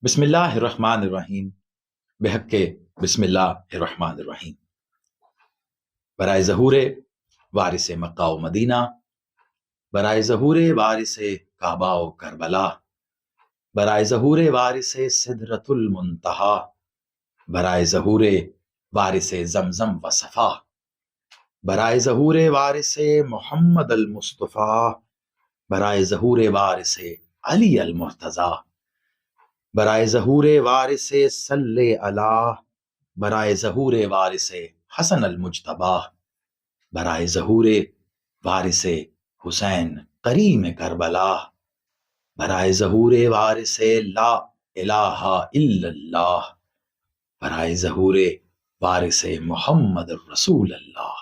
بسم اللہ الرحمن الرحیم بحق بسم اللہ الرحمن الرحیم برائے ظہور وارث مکہ و مدینہ، برائے ظہور وارث کعبہ و کربلا، برائے ظہور وارث سدرۃ المنتہا، برائے ظہور وارث زمزم و صفا، برائے ظہور وارث محمد المصطفیٰ، برائے ظہور وارث علی المرتضیٰ، برائے ظہور وارث صلی اللہ، برائے ظہور وارث حسن المجتبیٰ، برائے ظہور وارث حسین کریم کربلا، برائے ظہور وارث لا الہ الا اللہ، برائے ظہور وارث محمد الرسول اللہ،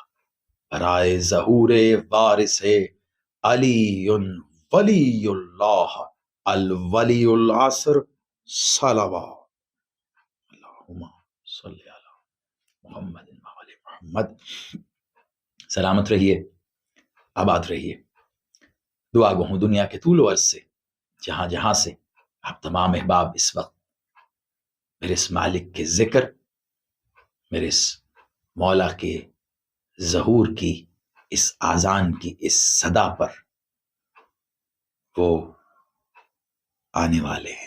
برائے ظہور وارث علی ولی اللہ الولی العصر صلوات اللہم صلی علی محمد وعلی محمد۔ سلامت رہیے، آباد رہیے۔ دعا گو ہوں دنیا کے طول و عرض سے، جہاں جہاں سے آپ تمام احباب اس وقت میرے اس مالک کے ذکر، میرے اس مولا کے ظہور کی، اس آذان کی، اس صدا پر وہ آنے والے ہیں،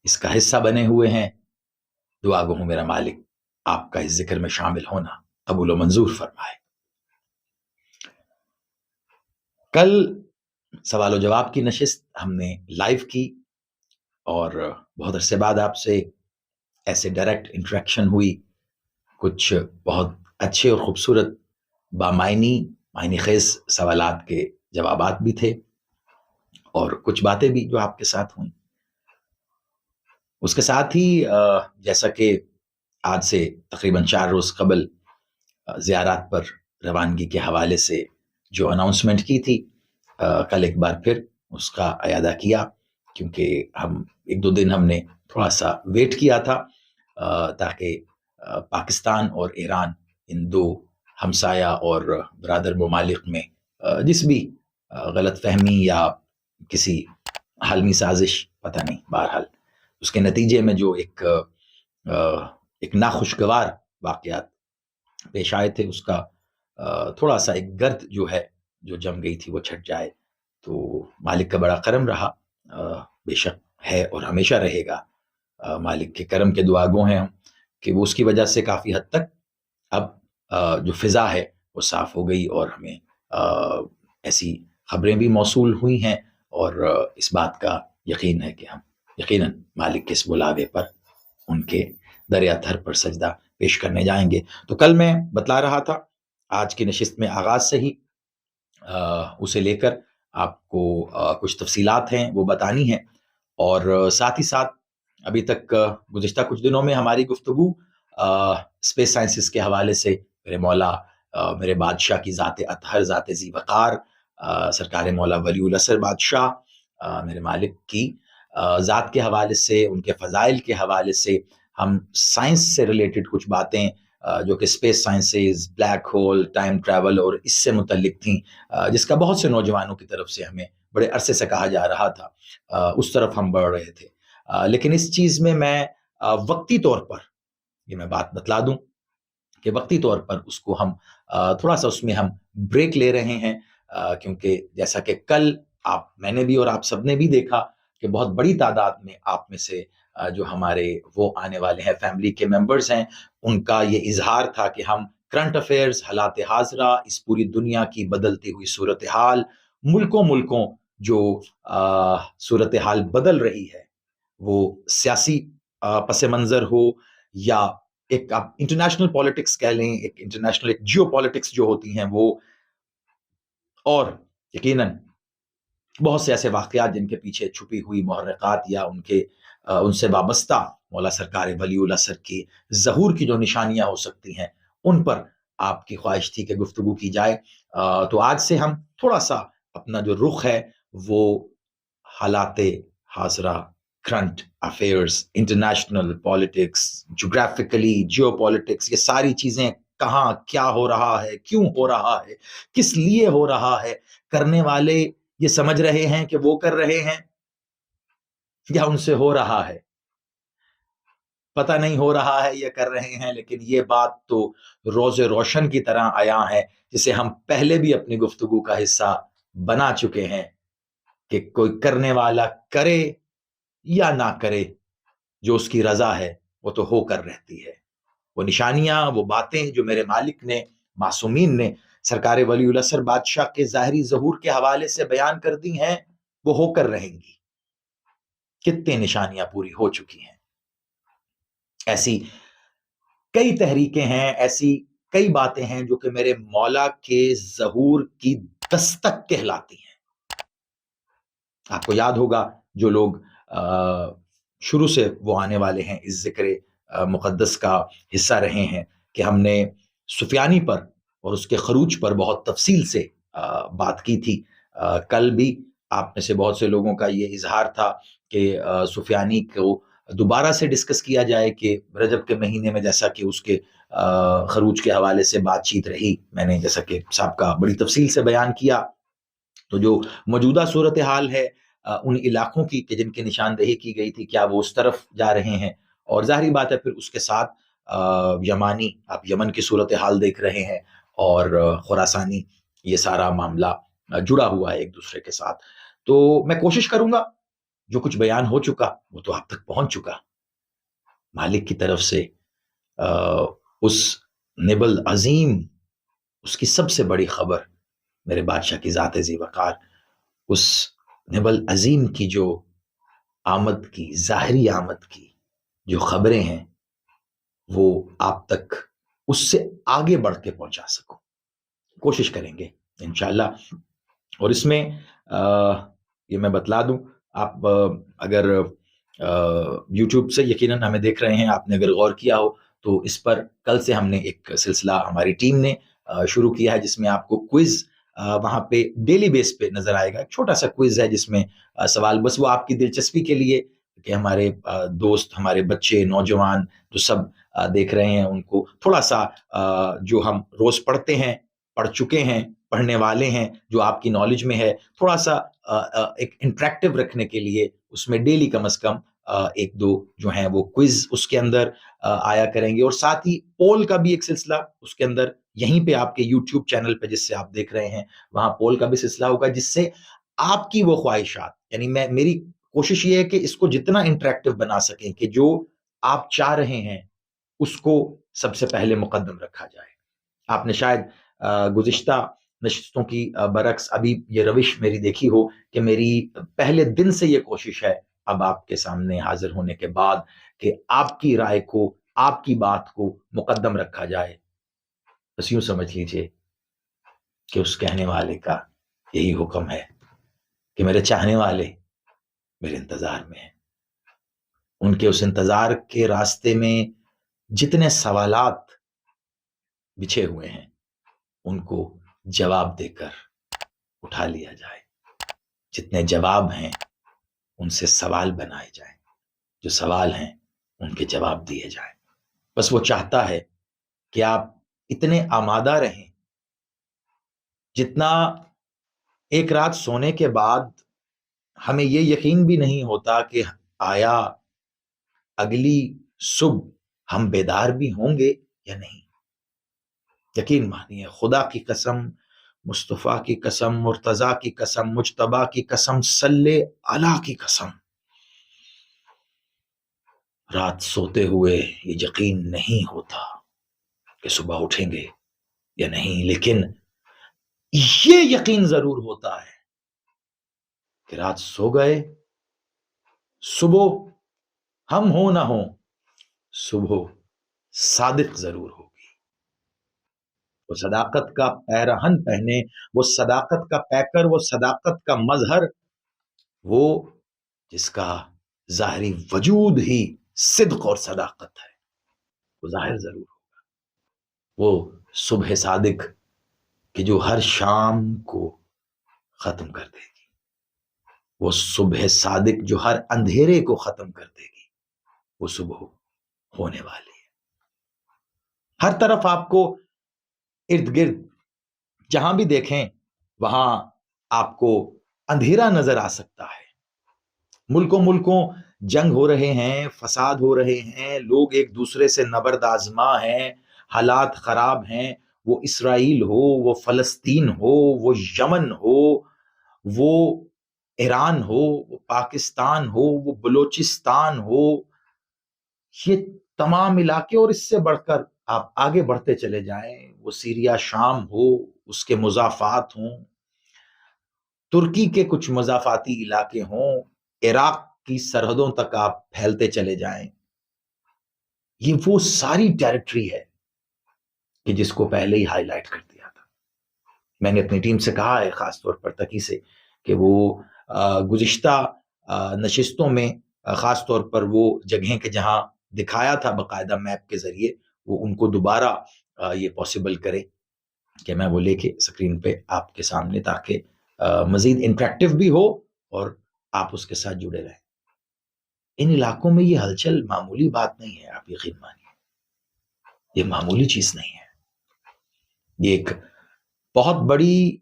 اس کا حصہ بنے ہوئے ہیں۔ دعا گو ہوں میرا مالک آپ کا اس ذکر میں شامل ہونا قبول و منظور فرمائے۔ کل سوال و جواب کی نشست ہم نے لائیو کی اور بہت عرصے بعد آپ سے ایسے ڈائریکٹ انٹریکشن ہوئی، کچھ بہت اچھے اور خوبصورت معنی خیز سوالات کے جوابات بھی تھے اور کچھ باتیں بھی جو آپ کے ساتھ ہوئیں۔ اس کے ساتھ ہی جیسا کہ آج سے تقریباً 4 روز قبل زیارات پر روانگی کے حوالے سے جو اناؤنسمنٹ کی تھی، کل ایک بار پھر اس کا اعادہ کیا، کیونکہ ہم 1-2 دن ہم نے تھوڑا سا ویٹ کیا تھا تاکہ پاکستان اور ایران، ان دو ہمسایہ اور برادر ممالک میں جس بھی غلط فہمی یا کسی عالمی سازش، پتہ نہیں، بہرحال اس کے نتیجے میں جو ایک ناخوشگوار واقعات پیش آئے تھے، اس کا تھوڑا سا ایک گرد جو ہے جو جم گئی تھی وہ چھٹ جائے۔ تو مالک کا بڑا کرم رہا، بے شک ہے اور ہمیشہ رہے گا۔ مالک کے کرم کے دعا گو ہیں ہم کہ وہ اس کی وجہ سے کافی حد تک اب جو فضا ہے وہ صاف ہو گئی، اور ہمیں ایسی خبریں بھی موصول ہوئی ہیں، اور اس بات کا یقین ہے کہ ہم یقیناً مالک کے اس بلاوے پر ان کے دریا تھر پر سجدہ پیش کرنے جائیں گے۔ تو کل میں بتلا رہا تھا آج کی نشست میں آغاز سے ہی اسے لے کر آپ کو کچھ تفصیلات ہیں وہ بتانی ہیں، اور ساتھ ہی ساتھ ابھی تک گزشتہ کچھ دنوں میں ہماری گفتگو اسپیس سائنسز کے حوالے سے میرے مولا، میرے بادشاہ کی ذات اطہر، ذات ذی وقار، سرکار مولا ولی العصر بادشاہ میرے مالک کی ذات کے حوالے سے، ان کے فضائل کے حوالے سے ہم سائنس سے ریلیٹڈ کچھ باتیں جو کہ space sciences, black hole, time travel اور اس سے متعلق تھیں، جس کا بہت سے نوجوانوں کی طرف سے ہمیں بڑے عرصے سے کہا جا رہا تھا، اس طرف ہم بڑھ رہے تھے۔ لیکن اس چیز میں وقتی طور پر یہ میں بات بتلا دوں کہ وقتی طور پر اس کو ہم تھوڑا سا اس میں ہم بریک لے رہے ہیں، کیونکہ جیسا کہ کل میں نے بھی اور آپ سب نے بھی دیکھا کہ بہت بڑی تعداد میں آپ میں سے جو ہمارے وہ آنے والے ہیں فیملی کے ممبرز ہیں، ان کا یہ اظہار تھا کہ ہم کرنٹ افیئرز، حالات حاضرہ، اس پوری دنیا کی بدلتی ہوئی صورتحال، ملکوں جو صورتحال بدل رہی ہے، وہ سیاسی پس منظر ہو یا ایک آپ انٹرنیشنل پالیٹکس کہہ لیں، ایک انٹرنیشنل ایک جیو پالیٹکس جو ہوتی ہیں وہ، اور یقیناً بہت سے ایسے واقعات جن کے پیچھے چھپی ہوئی محرکات یا ان سے وابستہ مولا سرکار ولی العصر کی ظہور کی جو نشانیاں ہو سکتی ہیں، ان پر آپ کی خواہش تھی کہ گفتگو کی جائے۔ تو آج سے ہم تھوڑا سا اپنا جو رخ ہے وہ حالات حاضرہ، current affairs, international politics, geographically geopolitics, یہ ساری چیزیں کہاں کیا ہو رہا ہے، کیوں ہو رہا ہے، کس لیے ہو رہا ہے، کرنے والے یہ سمجھ رہے ہیں کہ وہ کر رہے ہیں، یا ان سے ہو رہا ہے، پتہ نہیں ہو رہا ہے یا کر رہے ہیں، لیکن یہ بات تو روز روشن کی طرح عیاں ہے، جسے ہم پہلے بھی اپنی گفتگو کا حصہ بنا چکے ہیں کہ کوئی کرنے والا کرے یا نہ کرے، جو اس کی رضا ہے وہ تو ہو کر رہتی ہے۔ وہ نشانیاں، وہ باتیں جو میرے مالک نے، معصومین نے سرکار ولی الاثر بادشاہ کے ظاہری ظہور کے حوالے سے بیان کر دی ہیں، وہ ہو کر رہیں گی۔ کتنے نشانیاں پوری ہو چکی ہیں۔ ایسی کئی تحریکیں ہیں، ایسی کئی باتیں ہیں جو کہ میرے مولا کے ظہور کی دستک کہلاتی ہیں۔ آپ کو یاد ہوگا جو لوگ شروع سے وہ آنے والے ہیں، اس ذکر مقدس کا حصہ رہے ہیں، کہ ہم نے سفیانی پر اور اس کے خروج پر بہت تفصیل سے بات کی تھی۔ کل بھی آپ میں سے بہت سے لوگوں کا یہ اظہار تھا کہ سفیانی کو دوبارہ سے ڈسکس کیا جائے، کہ رجب کے مہینے میں جیسا کہ اس کے خروج کے حوالے سے بات چیت رہی، میں نے جیسا کہ صاحب کا بڑی تفصیل سے بیان کیا، تو جو موجودہ صورتحال ہے ان علاقوں کی کہ جن کی نشاندہی کی گئی تھی، کیا وہ اس طرف جا رہے ہیں؟ اور ظاہری بات ہے پھر اس کے ساتھ یمانی، آپ یمن کی صورتحال دیکھ رہے ہیں، اور خراسانی، یہ سارا معاملہ جڑا ہوا ہے ایک دوسرے کے ساتھ۔ تو میں کوشش کروں گا، جو کچھ بیان ہو چکا وہ تو آپ تک پہنچ چکا۔ مالک کی طرف سے اس نبل عظیم، اس کی سب سے بڑی خبر، میرے بادشاہ کی ذات ذی وقار، اس نبل عظیم کی جو آمد کی، ظاہری آمد کی جو خبریں ہیں، وہ آپ تک اس سے آگے بڑھ کے پہنچا سکوں، کوشش کریں گے انشاءاللہ۔ اور اس میں یہ میں بتلا دوں، آپ اگر یوٹیوب سے یقیناً ہمیں دیکھ رہے ہیں، آپ نے اگر غور کیا ہو تو اس پر کل سے ہم نے ایک سلسلہ ہماری ٹیم نے شروع کیا ہے، جس میں آپ کو کوئز وہاں پہ ڈیلی بیس پہ نظر آئے گا۔ ایک چھوٹا سا کوئز ہے جس میں سوال، بس وہ آپ کی دلچسپی کے لیے کہ ہمارے دوست، ہمارے بچے، نوجوان جو سب دیکھ رہے ہیں، ان کو تھوڑا سا جو ہم روز پڑھتے ہیں، پڑھ چکے ہیں، پڑھنے والے ہیں، جو آپ کی نالج میں ہے، تھوڑا سا ایک انٹریکٹیو رکھنے کے لیے اس میں ڈیلی کم از کم ایک دو جو ہیں وہ کوئز اس کے اندر آیا کریں گے، اور ساتھ ہی پول کا بھی ایک سلسلہ اس کے اندر، یہیں پہ آپ کے یوٹیوب چینل پہ جس سے آپ دیکھ رہے ہیں، وہاں پول کا بھی سلسلہ ہوگا، جس سے آپ کی وہ خواہشات، یعنی میری کوشش یہ ہے کہ اس کو جتنا انٹریکٹیو بنا سکیں کہ جو آپ چاہ رہے ہیں اس کو سب سے پہلے مقدم رکھا جائے۔ آپ نے شاید گزشتہ نشستوں کی برعکس ابھی یہ روش میری دیکھی ہو کہ میری پہلے دن سے یہ کوشش ہے، اب آپ کے سامنے حاضر ہونے کے بعد، کہ آپ کی رائے کو، آپ کی بات کو مقدم رکھا جائے۔ بس یوں سمجھ لیجئے کہ اس کہنے والے کا یہی حکم ہے کہ میرے چاہنے والے میرے انتظار میں ہیں، ان کے اس انتظار کے راستے میں جتنے سوالات بچھے ہوئے ہیں ان کو جواب دے کر اٹھا لیا جائے، جتنے جواب ہیں ان سے سوال بنائے جائیں، جو سوال ہیں ان کے جواب دیے جائیں۔ بس وہ چاہتا ہے کہ آپ اتنے آمادہ رہیں جتنا ایک رات سونے کے بعد ہمیں یہ یقین بھی نہیں ہوتا کہ آیا اگلی صبح ہم بیدار بھی ہوں گے یا نہیں۔ یقین مانیے، خدا کی قسم، مصطفیٰ کی قسم، مرتضیٰ کی قسم، مجتبیٰ کی قسم، صلی اللہ کی قسم، رات سوتے ہوئے یہ یقین نہیں ہوتا کہ صبح اٹھیں گے یا نہیں، لیکن یہ یقین ضرور ہوتا ہے کہ رات سو گئے، صبح ہم ہوں نہ ہوں، صبح صادق ضرور ہوگی۔ وہ صداقت کا پیرہن پہنے، وہ صداقت کا پیکر، وہ صداقت کا مظہر، وہ جس کا ظاہری وجود ہی صدق اور صداقت ہے، وہ ظاہر ضرور ہوگا۔ وہ صبح صادق کہ جو ہر شام کو ختم کر دے گی، وہ صبح صادق جو ہر اندھیرے کو ختم کر دے گی، وہ صبح ہونے والی ہے۔ ہر طرف آپ کو ارد گرد جہاں بھی دیکھیں وہاں آپ کو اندھیرا نظر آ سکتا ہے، ملکوں ملکوں جنگ ہو رہے ہیں، فساد ہو رہے ہیں، لوگ ایک دوسرے سے نبرد آزما ہیں، حالات خراب ہیں، وہ اسرائیل ہو، وہ فلسطین ہو، وہ یمن ہو، وہ ایران ہو، وہ پاکستان ہو، وہ بلوچستان ہو، یہ تمام علاقے، اور اس سے بڑھ کر آپ آگے بڑھتے چلے جائیں، وہ سیریا شام ہو، اس کے مضافات ہوں، ترکی کے کچھ مضافاتی علاقے ہوں، عراق کی سرحدوں تک آپ پھیلتے چلے جائیں، یہ وہ ساری ٹیریٹری ہے کہ جس کو پہلے ہی ہائی لائٹ کر دیا تھا۔ میں نے اپنی ٹیم سے کہا ہے، خاص طور پر تکی سے، کہ وہ گزشتہ نشستوں میں خاص طور پر وہ جگہیں کہ جہاں دکھایا تھا باقاعدہ میپ کے ذریعے، وہ ان کو دوبارہ یہ پاسبل کرے کہ میں وہ لے کے اسکرین پہ آپ کے سامنے، تاکہ مزید انٹریکٹیو بھی ہو اور آپ اس کے ساتھ جڑے رہیں۔ ان علاقوں میں یہ ہلچل معمولی بات نہیں ہے، آپ یقین مانیے، یہ معمولی چیز نہیں ہے، یہ ایک بہت بڑی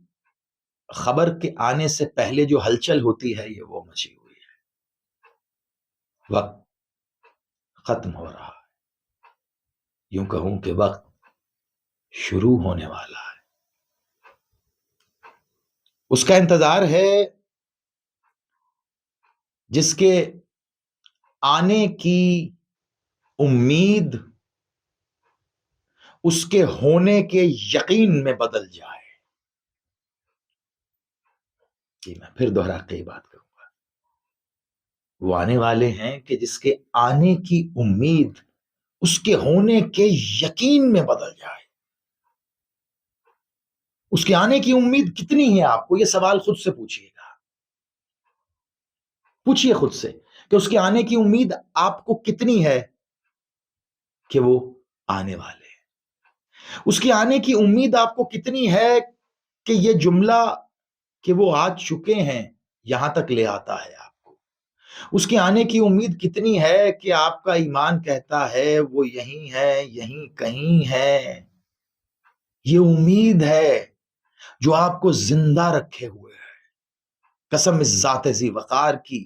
خبر کے آنے سے پہلے جو ہلچل ہوتی ہے، یہ وہ مچی ہوئی ہے۔ وقت ختم ہو رہا ہے، یوں کہوں کہ وقت شروع ہونے والا ہے، اس کا انتظار ہے جس کے آنے کی امید اس کے ہونے کے یقین میں بدل جائے۔ میں پھر دوہرا کے بات کروں گا، وہ آنے والے ہیں کہ جس کے آنے کی امید اس کے ہونے کے یقین میں بدل جائے۔ اس کے آنے کی امید کتنی ہے؟ آپ کو یہ سوال خود سے پوچھئے گا، پوچھئے خود سے کہ اس کے آنے کی امید آپ کو کتنی ہے کہ وہ آنے والے ہیں۔ اس کے آنے کی امید آپ کو کتنی ہے کہ یہ جملہ کہ وہ آ چکے ہیں یہاں تک لے آتا ہے آپ کو۔ اس کے آنے کی امید کتنی ہے کہ آپ کا ایمان کہتا ہے وہ یہیں ہے، یہیں کہیں ہے۔ یہ امید ہے جو آپ کو زندہ رکھے ہوئے ہے، قسم اس ذات ذی وقار کی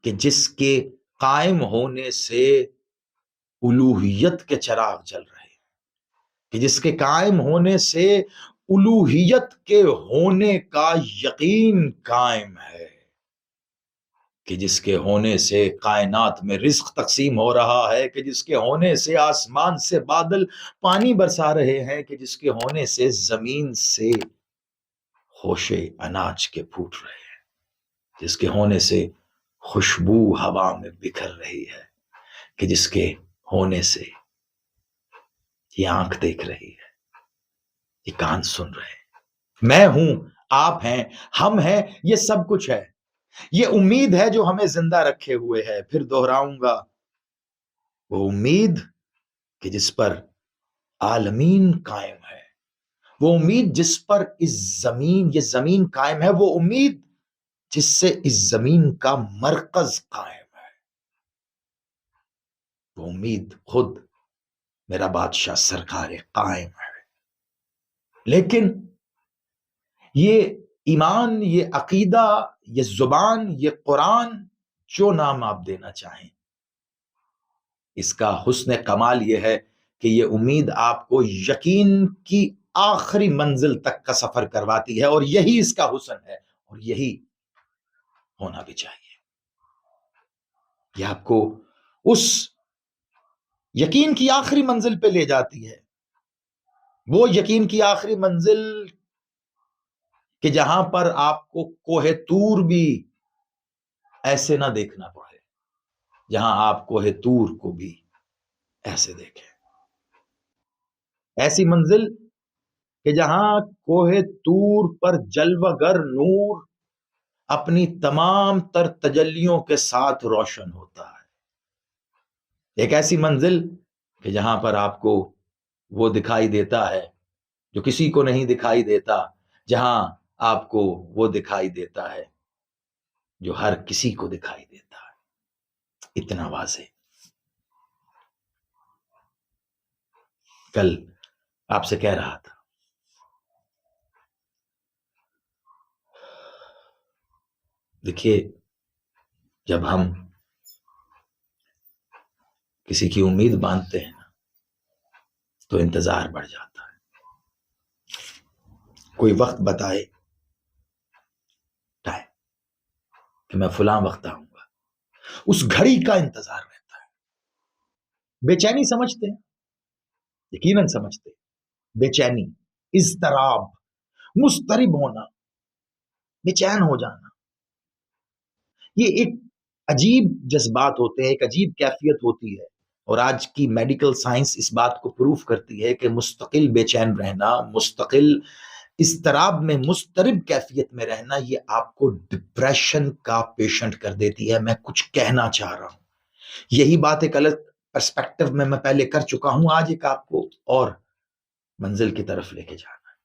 کہ جس کے قائم ہونے سے الوہیت کے چراغ جل رہے ہیں، کہ جس کے قائم ہونے سے الوہیت کے ہونے کا یقین قائم ہے، کہ جس کے ہونے سے کائنات میں رزق تقسیم ہو رہا ہے، کہ جس کے ہونے سے آسمان سے بادل پانی برسا رہے ہیں، کہ جس کے ہونے سے زمین سے خوشے اناج کے پھوٹ رہے ہیں، جس کے ہونے سے خوشبو ہوا میں بکھر رہی ہے، کہ جس کے ہونے سے یہ آنکھ دیکھ رہی ہے، یہ کان سن رہے ہیں، میں ہوں، آپ ہیں، ہم ہیں، یہ سب کچھ ہے۔ یہ امید ہے جو ہمیں زندہ رکھے ہوئے ہے۔ پھر دہراؤں گا، وہ امید کہ جس پر عالمین قائم ہے، وہ امید جس پر یہ زمین قائم ہے، وہ امید جس سے اس زمین کا مرکز قائم ہے، وہ امید خود میرا بادشاہ سرکار قائم ہے۔ لیکن یہ ایمان، یہ عقیدہ، یہ زبان، یہ قرآن، جو نام آپ دینا چاہیں، اس کا حسن کمال یہ ہے کہ یہ امید آپ کو یقین کی آخری منزل تک کا سفر کرواتی ہے، اور یہی اس کا حسن ہے، اور یہی ہونا بھی چاہیے۔ یہ آپ کو اس یقین کی آخری منزل پہ لے جاتی ہے، وہ یقین کی آخری منزل کہ جہاں پر آپ کو کوہ طور بھی ایسے نہ دیکھنا پڑے، جہاں آپ کوہ طور کو بھی ایسے دیکھیں، ایسی منزل کہ جہاں کوہ طور پر جلوہ گر نور اپنی تمام تر تجلیوں کے ساتھ روشن ہوتا ہے، ایک ایسی منزل کہ جہاں پر آپ کو وہ دکھائی دیتا ہے جو کسی کو نہیں دکھائی دیتا، جہاں آپ کو وہ دکھائی دیتا ہے جو ہر کسی کو دکھائی دیتا ہے، اتنا واضح۔ کل آپ سے کہہ رہا تھا، دیکھیے جب ہم کسی کی امید باندھتے ہیں نا تو انتظار بڑھ جاتا ہے. کوئی وقت بتائے ٹائم کہ میں فلاں وقت آؤں گا، اس گھڑی کا انتظار رہتا ہے. بے چینی سمجھتے ہیں، یقیناً سمجھتے ہیں. بے چینی، اضطراب، مضطرب ہونا، بے چین ہو جانا، یہ ایک عجیب جذبات ہوتے ہیں، ایک عجیب کیفیت ہوتی ہے. اور آج کی میڈیکل سائنس اس بات کو پروف کرتی ہے کہ مستقل بے چین رہنا، مستقل اضطراب میں، مضطرب کیفیت میں رہنا، یہ آپ کو ڈپریشن کا پیشنٹ کر دیتی ہے. میں کچھ کہنا چاہ رہا ہوں، یہی بات ایک الگ پرسپیکٹو میں پہلے کر چکا ہوں، آج ایک آپ کو اور منزل کی طرف لے کے جانا ہے.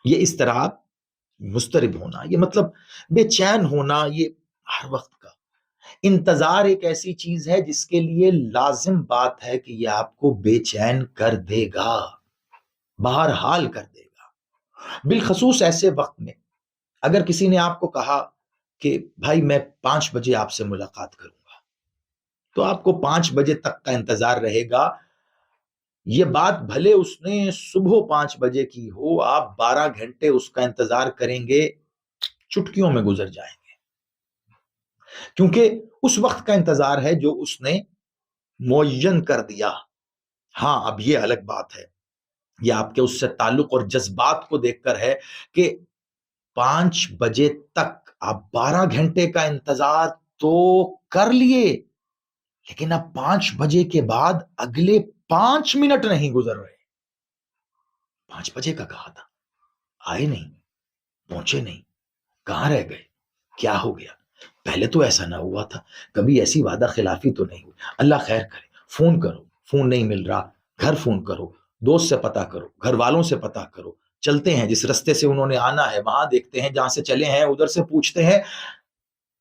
یہ اضطراب، مضطرب ہونا، یہ مطلب بے چین ہونا، یہ ہر وقت کا انتظار ایک ایسی چیز ہے جس کے لیے لازم بات ہے کہ یہ آپ کو بے چین کر دے گا، بہرحال کر دے گا. بالخصوص ایسے وقت میں اگر کسی نے آپ کو کہا کہ بھائی میں 5 بجے آپ سے ملاقات کروں گا، تو آپ کو 5 بجے تک کا انتظار رہے گا. یہ بات بھلے اس نے صبح 5 بجے کی ہو، آپ 12 گھنٹے اس کا انتظار کریں گے، چٹکیوں میں گزر جائیں گے، کیونکہ اس وقت کا انتظار ہے جو اس نے معین کر دیا. ہاں اب یہ الگ بات ہے، یہ آپ کے اس سے تعلق اور جذبات کو دیکھ کر ہے کہ 5 بجے تک آپ 12 گھنٹے کا انتظار تو کر لیے، لیکن اب 5 بجے کے بعد اگلے 5 منٹ نہیں گزر رہے. 5 بجے کا کہا تھا، آئے نہیں، پہنچے نہیں، کہاں رہ گئے، کیا ہو گیا؟ پہلے تو ایسا نہ ہوا تھا، کبھی ایسی وعدہ خلافی تو نہیں ہوئی. اللہ خیر کرے. فون کرو، فون نہیں مل رہا، گھر فون کرو، دوست سے پتا کرو، گھر والوں سے پتا کرو، چلتے ہیں جس رستے سے انہوں نے آنا ہے وہاں دیکھتے ہیں، جہاں سے چلے ہیں ادھر سے پوچھتے ہیں.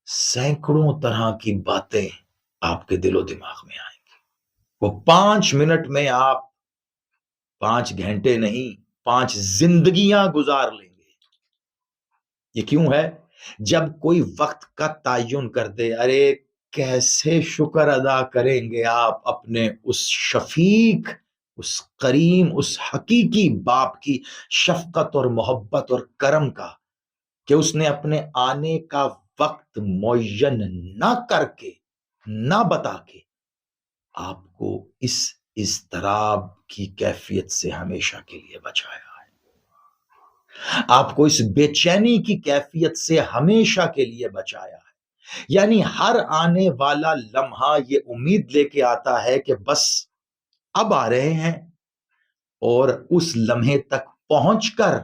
سینکڑوں طرح کی باتیں آپ کے دل و دماغ میں آئیں گی. وہ 5 منٹ میں آپ 5 گھنٹے نہیں، 5 زندگیاں گزار لیں گے. یہ کیوں ہے؟ جب کوئی وقت کا تعین کر دے، ارے کیسے شکر ادا کریں گے آپ اپنے اس شفیق، اس کریم، اس حقیقی باپ کی شفقت اور محبت اور کرم کا کہ اس نے اپنے آنے کا وقت معین نہ کر کے، نہ بتا کے آپ کو اس اضطراب کی کیفیت سے ہمیشہ کے لیے بچایا ہے، آپ کو اس بے چینی کی کیفیت سے ہمیشہ کے لیے بچایا ہے. یعنی ہر آنے والا لمحہ یہ امید لے کے آتا ہے کہ بس اب آ رہے ہیں، اور اس لمحے تک پہنچ کر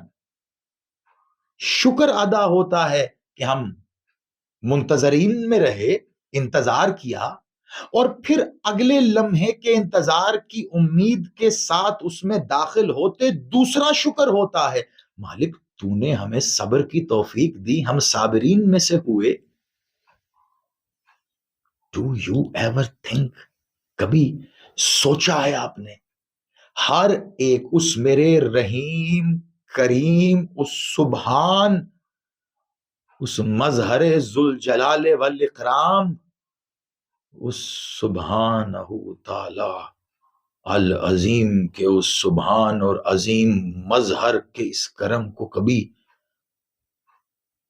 شکر ادا ہوتا ہے کہ ہم منتظرین میں رہے، انتظار کیا، اور پھر اگلے لمحے کے انتظار کی امید کے ساتھ اس میں داخل ہوتے دوسرا شکر ہوتا ہے، مالک تو نے ہمیں صبر کی توفیق دی، ہم صابرین میں سے ہوئے. ڈو یو ایور تھنک، کبھی سوچا ہے آپ نے ہر ایک اس میرے رحیم کریم، اس سبحان، اس مظہر ذوالجلال والاکرام، اس سبحانہ تعالی العظیم کے اس سبحان اور عظیم مظہر کے اس کرم کو کبھی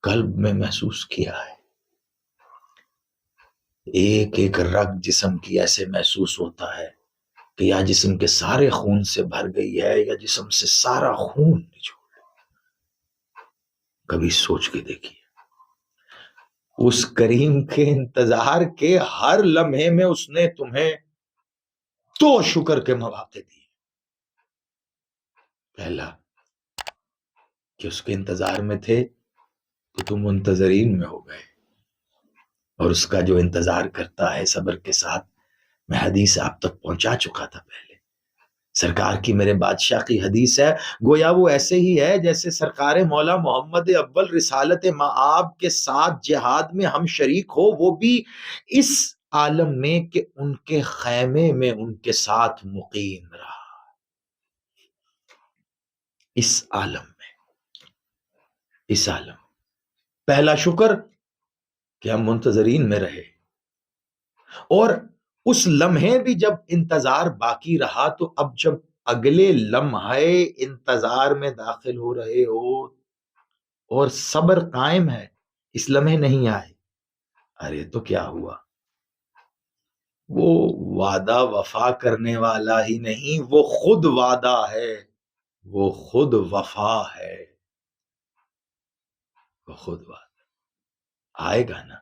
قلب میں محسوس کیا ہے؟ ایک ایک رگ جسم کی ایسے محسوس ہوتا ہے کہ یا جسم کے سارے خون سے بھر گئی ہے یا جسم سے سارا خون نچوڑ. کبھی سوچ کے دیکھیے اس کریم کے انتظار کے ہر لمحے میں اس نے تمہیں 2 شکر کے مواقع دیے. پہلا کہ اس کے انتظار میں تھے تو تم منتظرین میں ہو گئے، اور اس کا جو انتظار کرتا ہے صبر کے ساتھ، میں حدیث آپ تک پہنچا چکا تھا پہلے، سرکار کی میرے بادشاہ کی حدیث ہے، گویا وہ ایسے ہی ہے جیسے سرکار مولا محمد اول رسالت مآب کے ساتھ جہاد میں ہم شریک ہو، وہ بھی اس عالم میں کہ ان کے خیمے میں ان کے ساتھ مقیم رہا. اس عالم میں، اس عالم، پہلا شکر کہ ہم منتظرین میں رہے، اور اس لمحے بھی جب انتظار باقی رہا تو اب جب اگلے لمحے انتظار میں داخل ہو رہے ہو اور صبر قائم ہے، اس لمحے نہیں آئے، ارے تو کیا ہوا؟ وہ وعدہ وفا کرنے والا ہی نہیں، وہ خود وعدہ ہے، وہ خود وفا ہے، وہ خود وعدہ آئے گا نا۔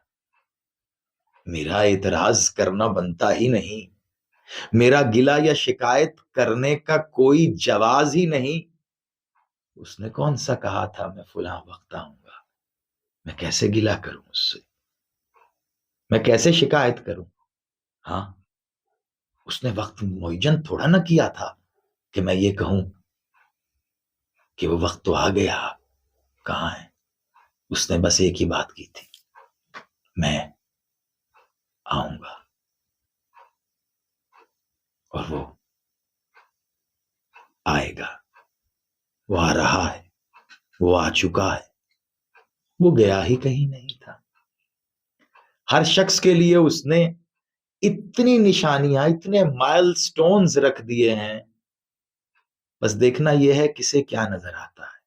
میرا اعتراض کرنا بنتا ہی نہیں، میرا گلہ یا شکایت کرنے کا کوئی جواز ہی نہیں۔ اس نے کون سا کہا تھا میں فلاں وقت آؤں گا؟ میں کیسے گلہ کروں اس سے؟ میں کیسے شکایت کروں؟ ہاں، اس نے وقت معین تھوڑا نہ کیا تھا کہ میں یہ کہوں کہ وہ وقت تو آ گیا، کہاں ہے؟ اس نے بس ایک ہی بات کی تھی، میں آؤں گا، اور وہ آئے گا، وہ آ رہا ہے، وہ آ چکا ہے، وہ گیا ہی کہیں نہیں تھا۔ ہر شخص کے لیے اس نے اتنی نشانیاں، اتنے مائل سٹونز رکھ دیے ہیں، بس دیکھنا یہ ہے کسے کیا نظر آتا ہے،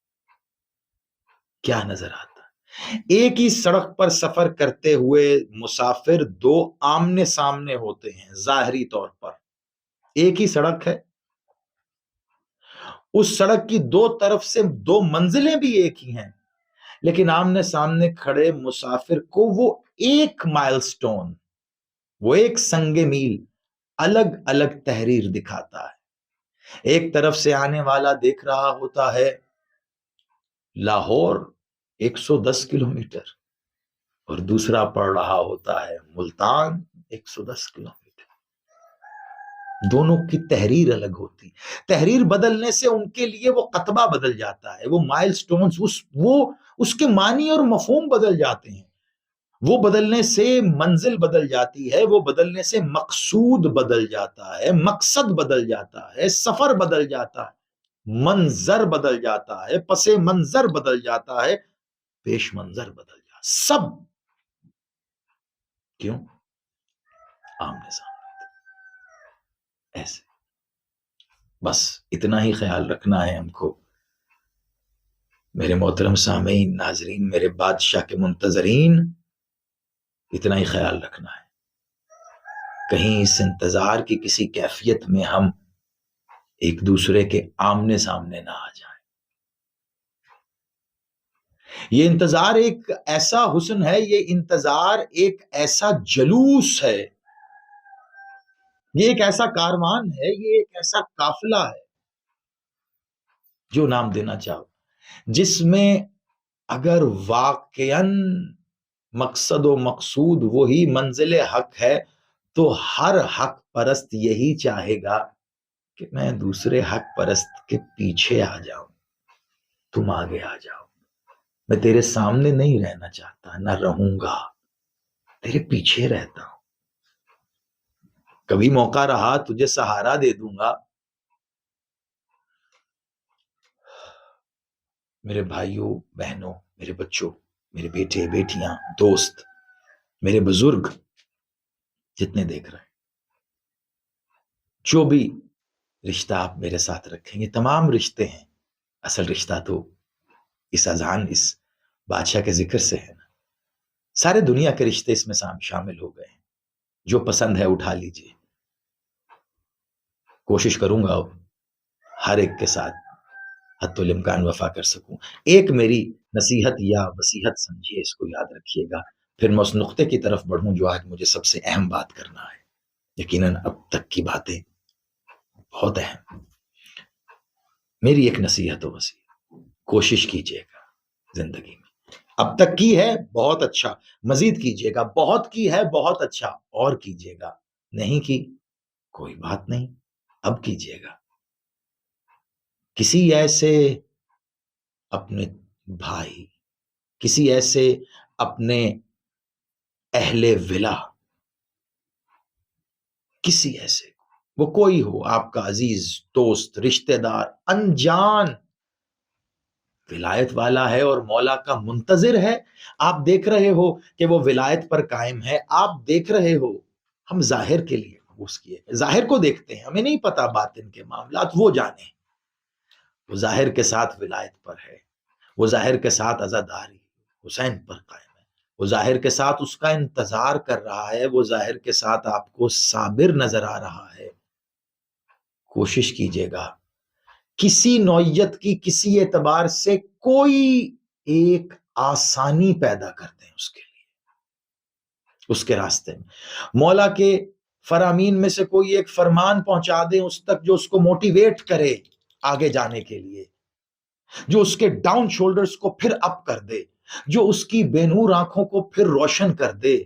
کیا نظر آتا ہے۔ ایک ہی سڑک پر سفر کرتے ہوئے مسافر دو آمنے سامنے ہوتے ہیں ظاہری طور پر، ایک ہی سڑک ہے، اس سڑک کی دو طرف سے دو منزلیں بھی ایک ہی ہیں، لیکن آمنے سامنے کھڑے مسافر کو وہ ایک مائل سٹون، وہ ایک سنگ میل الگ الگ تحریر دکھاتا ہے۔ ایک طرف سے آنے والا دیکھ رہا ہوتا ہے لاہور 110 کلومیٹر، اور دوسرا پڑ رہا ہوتا ہے ملتان 110 کلومیٹر۔ دونوں کی تحریر الگ ہوتی، تحریر بدلنے سے ان کے لیے وہ قطبہ بدل جاتا ہے، وہ مائل سٹونز، اس کے معنی اور مفہوم بدل جاتے ہیں، وہ بدلنے سے منزل بدل جاتی ہے، وہ بدلنے سے مقصود بدل جاتا ہے، مقصد بدل جاتا ہے، سفر بدل جاتا ہے، منظر بدل جاتا ہے، پس منظر بدل جاتا ہے، پیش منظر بدل جاتا ہے، سب کیوں؟ آمنے سامنے ایسے۔ بس اتنا ہی خیال رکھنا ہے ہم کو، میرے محترم سامعین، ناظرین، میرے بادشاہ کے منتظرین، اتنا ہی خیال رکھنا ہے، کہیں اس انتظار کی کسی کیفیت میں ہم ایک دوسرے کے آمنے سامنے نہ آ جائیں۔ یہ انتظار ایک ایسا حسن ہے، یہ انتظار ایک ایسا جلوس ہے، یہ ایک ایسا کاروان ہے، یہ ایک ایسا قافلہ ہے، جو نام دینا چاہو، جس میں اگر واقعاً مقصد و مقصود وہی منزل حق ہے تو ہر حق پرست یہی چاہے گا کہ میں دوسرے حق پرست کے پیچھے آ جاؤں، تم آگے آ جاؤ، میں تیرے سامنے نہیں رہنا چاہتا، نہ رہوں گا، تیرے پیچھے رہتا ہوں، کبھی موقع رہا تجھے سہارا دے دوں گا۔ میرے بھائیوں بہنوں، میرے بچوں، میرے بیٹے بیٹیاں، دوست، میرے بزرگ جتنے دیکھ رہے ہیں، جو بھی رشتہ آپ میرے ساتھ رکھیں گے، تمام رشتے ہیں، اصل رشتہ تو اس اذان، اس بادشاہ کے ذکر سے ہے نا، سارے دنیا کے رشتے اس میں شامل ہو گئے ہیں، جو پسند ہے اٹھا لیجئے، کوشش کروں گا ہر ایک کے ساتھ حتی الامکان وفا کر سکوں۔ ایک میری نصیحت یا وصیحت سمجھیے، اس کو یاد رکھیے گا، پھر میں اس نقطے کی طرف بڑھوں جو آج مجھے سب سے اہم بات کرنا ہے، یقیناً اب تک کی باتیں بہت اہم۔ میری ایک نصیحت و وصیحت، کوشش کیجیے گا زندگی میں، اب تک کی ہے بہت اچھا، مزید کیجیے گا، بہت کی ہے بہت اچھا، اور کیجیے گا، نہیں کی کوئی بات نہیں، اب کیجیے گا۔ کسی ایسے اپنے بھائی، کسی ایسے اپنے اہل ولا، کسی ایسے، وہ کوئی ہو، آپ کا عزیز، دوست، رشتہ دار، انجان، ولایت والا ہے اور مولا کا منتظر ہے. آپ دیکھ رہے ہو کہ وہ ولایت پر قائم ہے. آپ دیکھ رہے ہو ہم ظاہر کے لیے اس کی ظاہر کو دیکھتے ہیں, ہمیں نہیں پتا باطن کے معاملات, وہ جانے. وہ ظاہر کے ساتھ ولایت پر ہے, وہ ظاہر کے ساتھ عزاداری حسین پر قائم ہے, وہ ظاہر کے ساتھ اس کا انتظار کر رہا ہے, وہ ظاہر کے ساتھ آپ کو صابر نظر آ رہا ہے. کوشش کیجئے گا کسی نوعیت کی کسی اعتبار سے کوئی ایک آسانی پیدا کرتے ہیں اس کے لیے, اس کے راستے میں. مولا کے فرامین میں سے کوئی ایک فرمان پہنچا دیں اس تک جو اس کو موٹیویٹ کرے آگے جانے کے لیے, جو اس کے ڈاؤن شولڈرز کو پھر اپ کر دے, جو اس کی بے نور آنکھوں کو پھر روشن کر دے,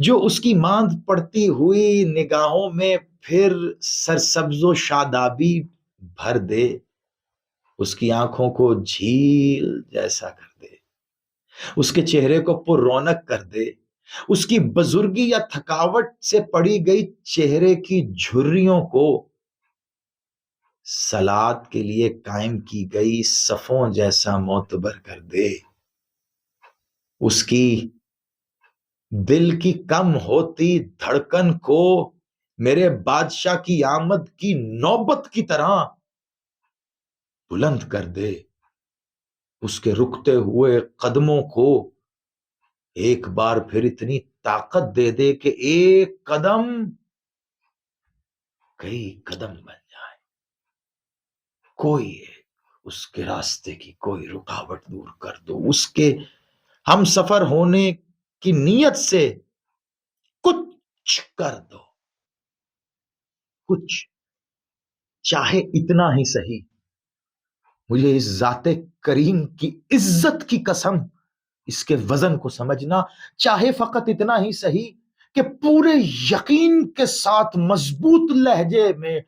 جو اس کی ماند پڑتی ہوئی نگاہوں میں پھر سرسبز و شادابی بھر دے, اس کی آنکھوں کو جھیل جیسا کر دے, اس کے چہرے کو پر رونق کر دے, اس کی بزرگی یا تھکاوٹ سے پڑی گئی چہرے کی جھریوں کو صلات کے لیے قائم کی گئی صفوں جیسا معتبر کر دے, اس کی دل کی کم ہوتی دھڑکن کو میرے بادشاہ کی آمد کی نوبت کی طرح بلند کر دے, اس کے رکتے ہوئے قدموں کو ایک بار پھر اتنی طاقت دے دے کہ ایک قدم کئی قدم بن جائے, کوئی اس کے راستے کی کوئی رکاوٹ دور کر دو, اس کے ہم سفر ہونے کی نیت سے کچھ کر دو, کچھ, چاہے اتنا ہی صحیح. مجھے اس ذات کریم کی عزت کی قسم اس کے وزن کو سمجھنا, چاہے فقط اتنا ہی صحیح کہ پورے یقین کے ساتھ مضبوط لہجے میں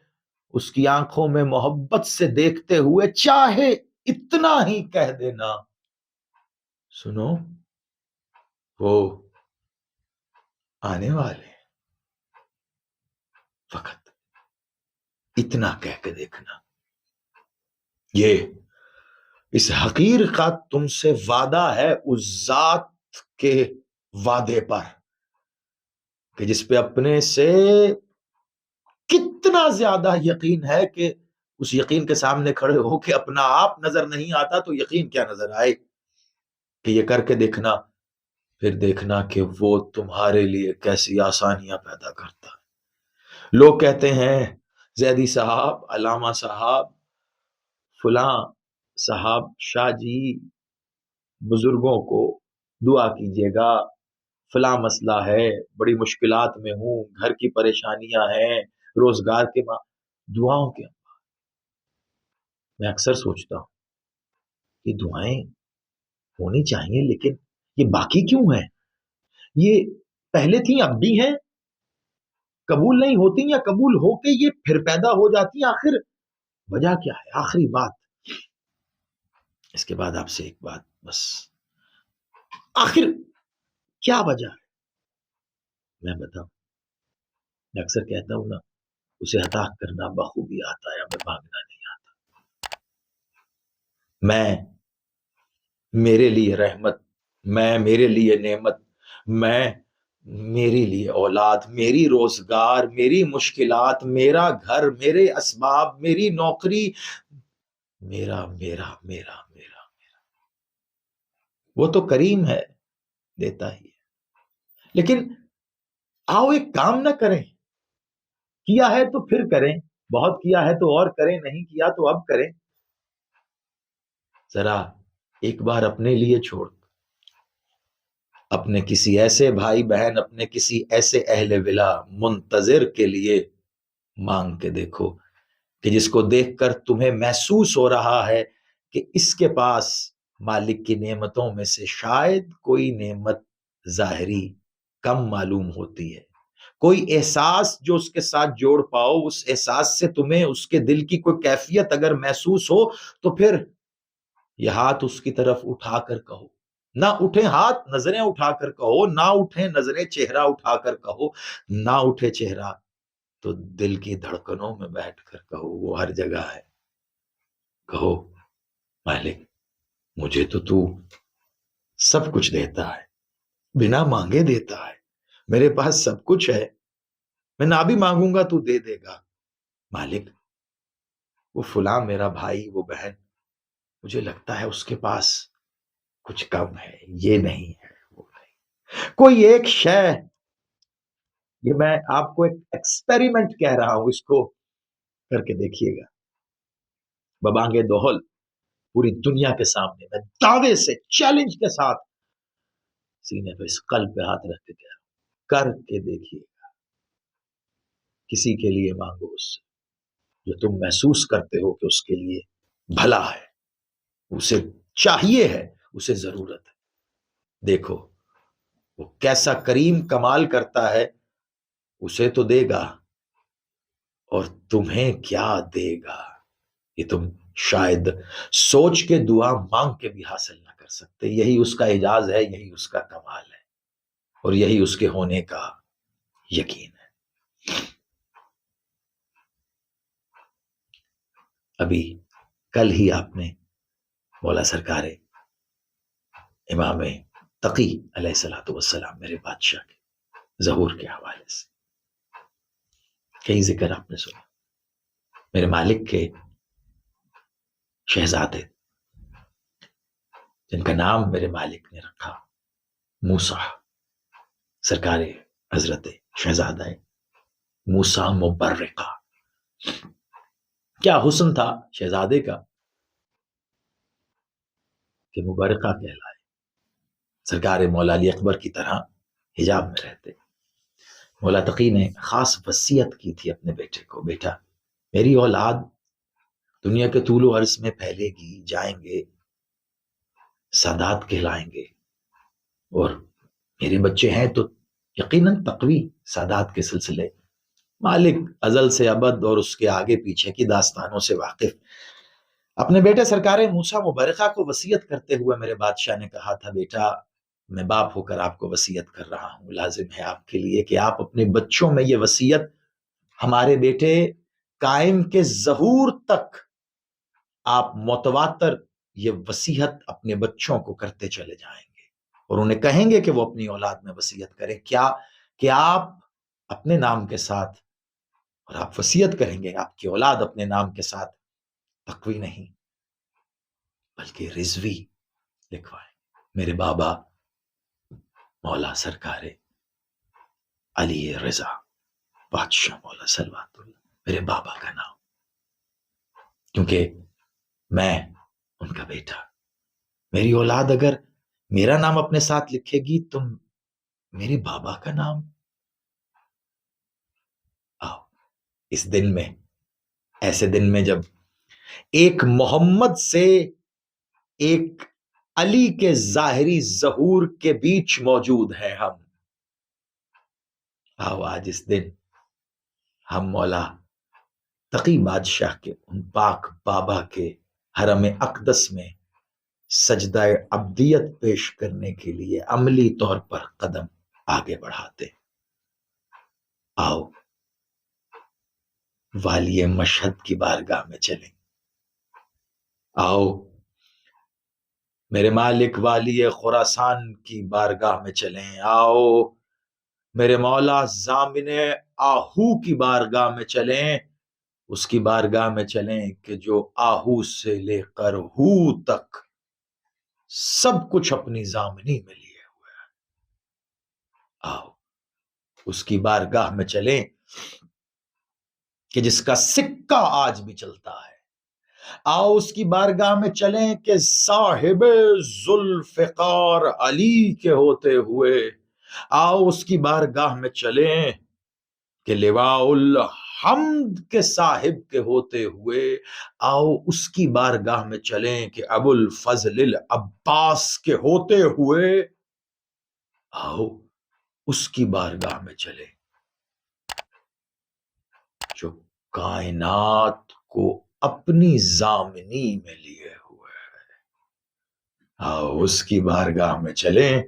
اس کی آنکھوں میں محبت سے دیکھتے ہوئے چاہے اتنا ہی کہہ دینا, سنو وہ آنے والے, فقط اتنا کہہ کے دیکھنا. یہ اس حقیر کا تم سے وعدہ ہے اس ذات کے وعدے پر کہ جس پہ اپنے سے کتنا زیادہ یقین ہے کہ اس یقین کے سامنے کھڑے ہو کہ اپنا آپ نظر نہیں آتا تو یقین کیا نظر آئے, کہ یہ کر کے دیکھنا, پھر دیکھنا کہ وہ تمہارے لیے کیسی آسانیاں پیدا کرتا ہے. لوگ کہتے ہیں زیدی صاحب, علامہ صاحب, فلاں صاحب, شاہ جی, بزرگوں کو دعا کیجیے گا, فلاں مسئلہ ہے, بڑی مشکلات میں ہوں, گھر کی پریشانیاں ہیں, روزگار کے دعاؤں کے. میں اکثر سوچتا ہوں کہ دعائیں ہونی چاہیے, لیکن یہ باقی کیوں ہیں؟ یہ پہلے تھیں اب بھی ہیں, قبول نہیں ہوتی یا قبول ہو کے یہ پھر پیدا ہو جاتی, آخر وجہ کیا ہے؟ آخری بات, اس کے بعد آپ سے ایک بات بس, آخر کیا وجہ ہے؟ میں بتاؤں, میں اکثر کہتا ہوں نا, اسے عطا کرنا بخوبی آتا ہے, ہمیں مانگنا نہیں آتا. میں میرے لیے رحمت, میں میرے لیے نعمت, میں میرے لیے اولاد, میری روزگار, میری مشکلات, میرا گھر, میرے اسباب, میری نوکری, میرا میرا میرا میرا میرا, وہ تو کریم ہے, دیتا ہی ہے. لیکن آؤ ایک کام نہ کریں, کیا ہے تو پھر کریں, بہت کیا ہے تو اور کریں, نہیں کیا تو اب کریں. ذرا ایک بار اپنے لیے چھوڑ, اپنے کسی ایسے بھائی بہن, اپنے کسی ایسے اہل ولا منتظر کے لیے مانگ کے دیکھو کہ جس کو دیکھ کر تمہیں محسوس ہو رہا ہے کہ اس کے پاس مالک کی نعمتوں میں سے شاید کوئی نعمت ظاہری کم معلوم ہوتی ہے, کوئی احساس جو اس کے ساتھ جوڑ پاؤ, اس احساس سے تمہیں اس کے دل کی کوئی کیفیت اگر محسوس ہو تو پھر یہ ہاتھ اس کی طرف اٹھا کر کہو, نہ اٹھے ہاتھ, نظریں اٹھا کر کہو, نہ اٹھے نظریں, چہرہ اٹھا کر کہو, نہ اٹھے چہرہ تو دل کی دھڑکنوں میں بیٹھ کر کہو, وہ ہر جگہ ہے. کہو مالک مجھے تو سب کچھ دیتا ہے، بنا مانگے دیتا ہے، میرے پاس سب کچھ ہے، میں نہ بھی مانگوں گا تو دے دے گا۔ مالک، وہ فلاں میرا بھائی، وہ بہن، مجھے لگتا ہے اس کے پاس کچھ کم ہے، یہ نہیں ہے، وہ نہیں، کوئی ایک شے، یہ میں آپ کو ایک ایکسپیریمنٹ کہہ رہا ہوں، اس کو کر کے دیکھیے گا ببانگ دوہل، پوری دنیا کے سامنے میں دعوے سے، چیلنج کے ساتھ سینے پہ، اس قلب پہ ہاتھ رکھ کے کہہ رہا ہوں، کر کے دیکھیے، کسی کے لیے مانگو اس سے جو تم محسوس کرتے ہو کہ اس کے لیے بھلا ہے، اسے چاہیے ہے، اسے ضرورت ہے۔ دیکھو وہ کیسا کریم کمال کرتا ہے، اسے تو دے گا، اور تمہیں کیا دے گا یہ تم شاید سوچ کے، دعا مانگ کے بھی حاصل نہ کر سکتے۔ یہی اس کا اعجاز ہے، یہی اس کا کمال ہے، اور یہی اس کے ہونے کا یقین ہے۔ ابھی کل ہی آپ نے مولا سرکار امام تقی علیہ الصلوۃ والسلام، میرے بادشاہ کے ظہور کے حوالے سے کئی ذکر آپ نے سنا۔ میرے مالک کے شہزادے جن کا نام میرے مالک نے رکھا موسیٰ، سرکار حضرت شہزادہ موسیٰ مبرقہ، کیا حسن تھا شہزادے کا کہ مبرقہ کہلائے، سرکار مولا علی اکبر کی طرح حجاب میں رہتے۔ مولا تقی نے خاص وصیت کی تھی اپنے بیٹے کو، بیٹا میری اولاد دنیا کے طول و عرض میں پھیلے گی، جائیں گے، سادات کہلائیں گے، اور میرے بچے ہیں تو یقیناً تقوی سادات کے سلسلے، مالک ازل سے ابد اور اس کے آگے پیچھے کی داستانوں سے واقف، اپنے بیٹے سرکار موسیٰ مبرقہ کو وصیت کرتے ہوئے میرے بادشاہ نے کہا تھا، بیٹا میں باپ ہو کر آپ کو وصیت کر رہا ہوں، لازم ہے آپ کے لیے کہ آپ اپنے بچوں میں یہ وصیت ہمارے بیٹے قائم کے ظہور تک آپ متواتر یہ وصیت اپنے بچوں کو کرتے چلے جائیں گے، اور انہیں کہیں گے کہ وہ اپنی اولاد میں وصیت کریں، کیا کہ آپ اپنے نام کے ساتھ، اور آپ وصیت کریں گے آپ کی اولاد اپنے نام کے ساتھ تقوی نہیں بلکہ رضوی لکھوائیں۔ میرے بابا مولا سرکار علی رضا بادشاہ مولا سلوات اللہ، میرے بابا کا نام، کیونکہ میں ان کا بیٹا، میری اولاد اگر میرا نام اپنے ساتھ لکھے گی تو میرے بابا کا نام۔ آؤ اس دن میں، ایسے دن میں جب ایک محمد سے ایک علی کے ظاہری ظہور کے بیچ موجود ہیں ہم، آؤ آج اس دن ہم مولا تقی بادشاہ کے ان پاک بابا کے حرم اقدس میں سجدہ عبدیت پیش کرنے کے لیے عملی طور پر قدم آگے بڑھاتے۔ آؤ والی مشہد کی بارگاہ میں چلیں، آؤ میرے مالک والی خراسان کی بارگاہ میں چلیں، آؤ میرے مولا ضامن آہو کی بارگاہ میں چلیں، اس کی بارگاہ میں چلیں کہ جو آہو سے لے کر ہو تک سب کچھ اپنی ضامنی میں لیے ہوئے ہیں۔ آؤ اس کی بارگاہ میں چلیں کہ جس کا سکہ آج بھی چلتا ہے، آؤ اس کی بارگاہ میں چلیں کہ صاحب ذوالفقار علی کے ہوتے ہوئے، آؤ اس کی بارگاہ میں چلیں کہ لواء الحمد کے صاحب کے ہوتے ہوئے، آؤ اس کی بارگاہ میں چلیں کہ ابو الفضل العباس کے ہوتے ہوئے، آؤ اس کی بارگاہ میں چلیں جو کائنات کو اپنی ضامنی میں لیے ہوئے ہے، آؤ اس کی بارگاہ میں چلیں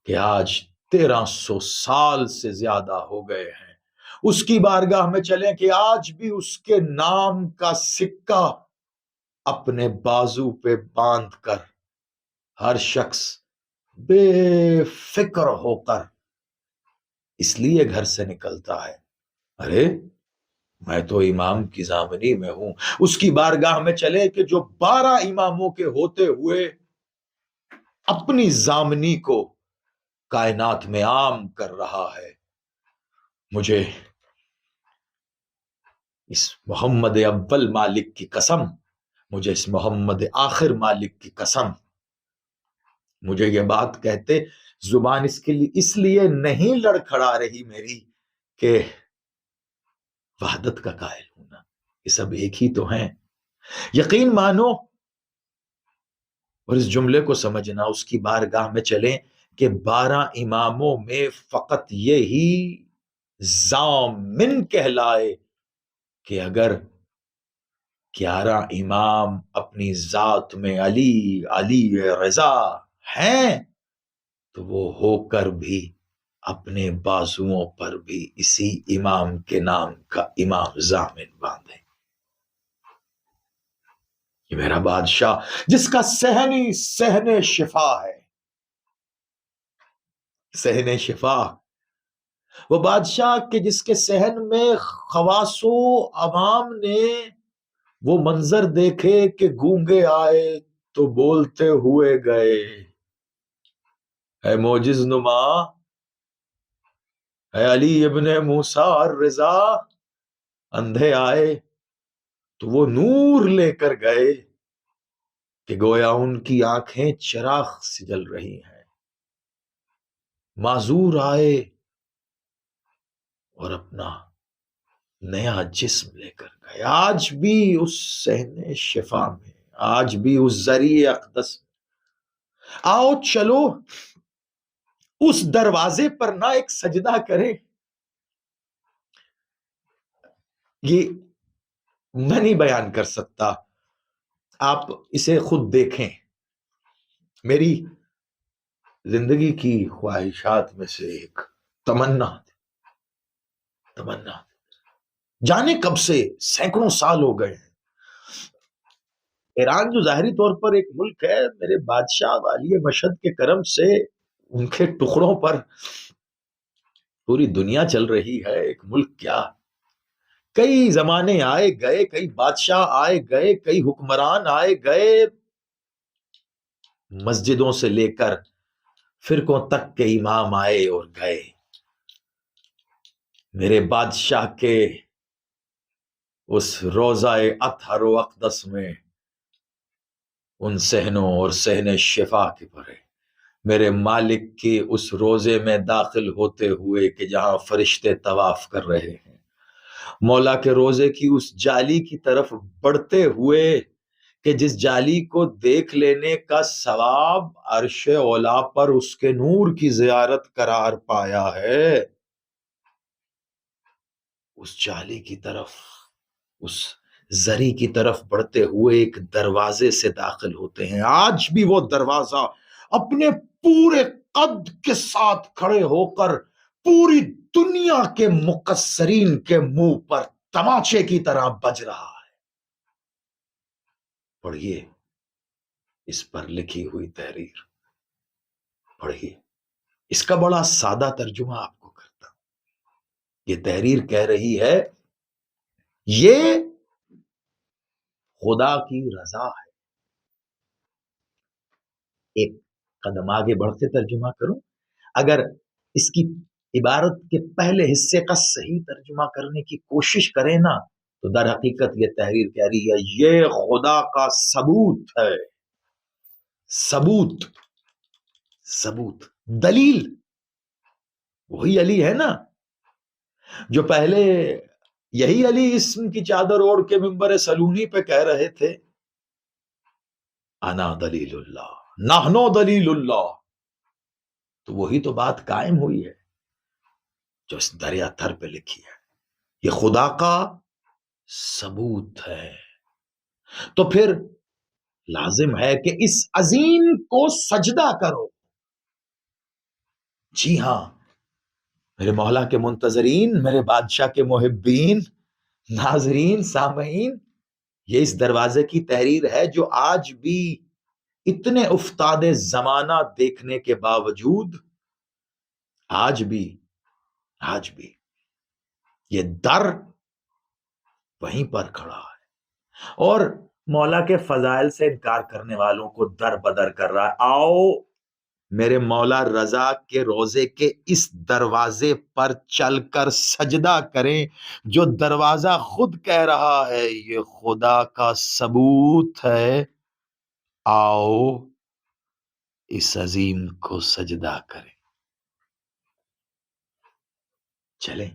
کہ آج 1300 سال سے زیادہ ہو گئے ہیں، اس کی بارگاہ میں چلیں کہ آج بھی اس کے نام کا سکہ اپنے بازو پہ باندھ کر ہر شخص بے فکر ہو کر اس لیے گھر سے نکلتا ہے، ارے میں تو امام کی ضامنی میں ہوں، اس کی بارگاہ میں چلے کہ جو 12 اماموں کے ہوتے ہوئے اپنی ضامنی کو کائنات میں عام کر رہا ہے۔ مجھے اس محمد اول مالک کی قسم، مجھے اس محمد آخر مالک کی قسم، مجھے یہ بات کہتے زبان اس لیے نہیں لڑکھڑا رہی میری کہ وحدت کا قائل ہونا، یہ سب ایک ہی تو ہیں۔ یقین مانو اور اس جملے کو سمجھنا، اس کی بارگاہ میں چلیں کہ 12 اماموں میں فقط یہی ضامن کہلائے کہ اگر 11 امام اپنی ذات میں علی رضا ہیں تو وہ ہو کر بھی اپنے بازوؤں پر بھی اسی امام کے نام کا امام ضامن باندھے۔ یہ میرا بادشاہ جس کا صحن شفا ہے، صحن شفا، وہ بادشاہ کہ جس کے صحن میں خواص و عوام نے وہ منظر دیکھے کہ گونگے آئے تو بولتے ہوئے گئے، اے معجز نما، اے علی ابن موسیٰ الرضا، اندھے آئے تو وہ نور لے کر گئے کہ گویا ان کی آنکھیں چراغ سے جل رہی ہیں، معذور آئے اور اپنا نیا جسم لے کر گئے۔ آج بھی اس صحن شفا میں، آج بھی اس ذریعہ اقدس میں، آؤ چلو اس دروازے پر نہ ایک سجدہ کریں۔ یہ میں نہیں بیان کر سکتا، آپ اسے خود دیکھیں۔ میری زندگی کی خواہشات میں سے ایک تمنا جانے کب سے سینکڑوں سال ہو گئے ہیں۔ ایران جو ظاہری طور پر ایک ملک ہے، میرے بادشاہ والی مشہد کے کرم سے ان کے ٹکڑوں پر پوری دنیا چل رہی ہے۔ ایک ملک کیا، کئی زمانے آئے گئے، کئی بادشاہ آئے گئے، کئی حکمران آئے گئے، مسجدوں سے لے کر فرقوں تک کے امام آئے اور گئے۔ میرے بادشاہ کے اس روضہ اطہر و اقدس میں، ان صحنوں اور صحن شفا کے پرے، میرے مالک کے اس روزے میں داخل ہوتے ہوئے کہ جہاں فرشتے طواف کر رہے ہیں، مولا کے روزے کی اس جالی کی طرف بڑھتے ہوئے کہ جس جالی کو دیکھ لینے کا ثواب عرش اولا پر اس کے نور کی زیارت قرار پایا ہے، اس جالی کی طرف، اس زری کی طرف بڑھتے ہوئے ایک دروازے سے داخل ہوتے ہیں۔ آج بھی وہ دروازہ اپنے پورے قد کے ساتھ کھڑے ہو کر پوری دنیا کے مقصرین کے منہ پر تماچے کی طرح بج رہا ہے۔ پڑھیے اس پر لکھی ہوئی تحریر، پڑھیے اس کا بڑا سادہ ترجمہ آپ کو کرتا ہوں۔ یہ تحریر کہہ رہی ہے، یہ خدا کی رضا ہے۔ ایک قدم آگے بڑھ کے ترجمہ کروں، اگر اس کی عبارت کے پہلے حصے کا صحیح ترجمہ کرنے کی کوشش کریں نا، تو در حقیقت یہ تحریر کہہ رہی ہے یہ خدا کا ثبوت ہے۔ ثبوت، دلیل وہی علی ہے نا جو پہلے یہی علی اسم کی چادر اوڑھ کے منبر سلونی پہ کہہ رہے تھے انا دلیل اللہ، نحنو دلیل اللہ، تو وہی تو بات قائم ہوئی ہے جو اس دریا تھر پہ لکھی ہے، یہ خدا کا ثبوت ہے۔ تو پھر لازم ہے کہ اس عظیم کو سجدہ کرو۔ جی ہاں میرے مولا کے منتظرین، میرے بادشاہ کے محبین، ناظرین، سامعین، یہ اس دروازے کی تحریر ہے جو آج بھی اتنے افتاد زمانہ دیکھنے کے باوجود آج بھی یہ در وہیں پر کھڑا ہے، اور مولا کے فضائل سے انکار کرنے والوں کو در بدر کر رہا ہے۔ آؤ میرے مولا رضا کے روزے کے اس دروازے پر چل کر سجدہ کریں، جو دروازہ خود کہہ رہا ہے یہ خدا کا ثبوت ہے، آؤ اس عظیم کو سجدہ کریں۔ چلیں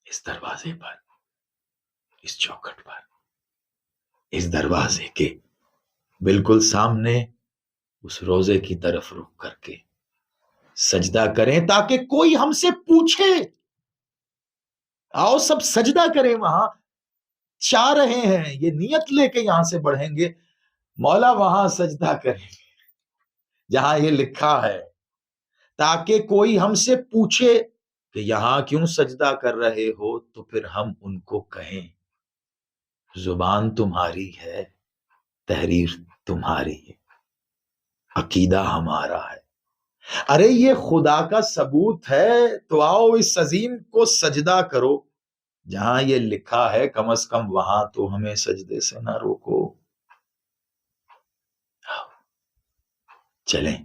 اس دروازے پر، اس چوکھٹ پر، اس دروازے کے بالکل سامنے اس روزے کی طرف رخ کر کے سجدہ کریں، تاکہ کوئی ہم سے پوچھے۔ آؤ سب سجدہ کریں، وہاں چاہ رہے ہیں، یہ نیت لے کے یہاں سے بڑھیں گے، مولا وہاں سجدہ کریں گے جہاں یہ لکھا ہے، تاکہ کوئی ہم سے پوچھے کہ یہاں کیوں سجدہ کر رہے ہو، تو پھر ہم ان کو کہیں زبان تمہاری ہے، تحریر تمہاری ہے، عقیدہ ہمارا ہے، ارے یہ خدا کا ثبوت ہے، تو آؤ اس عظیم کو سجدہ کرو، جہاں یہ لکھا ہے کم از کم وہاں تو ہمیں سجدے سے نہ روکو۔ چلیں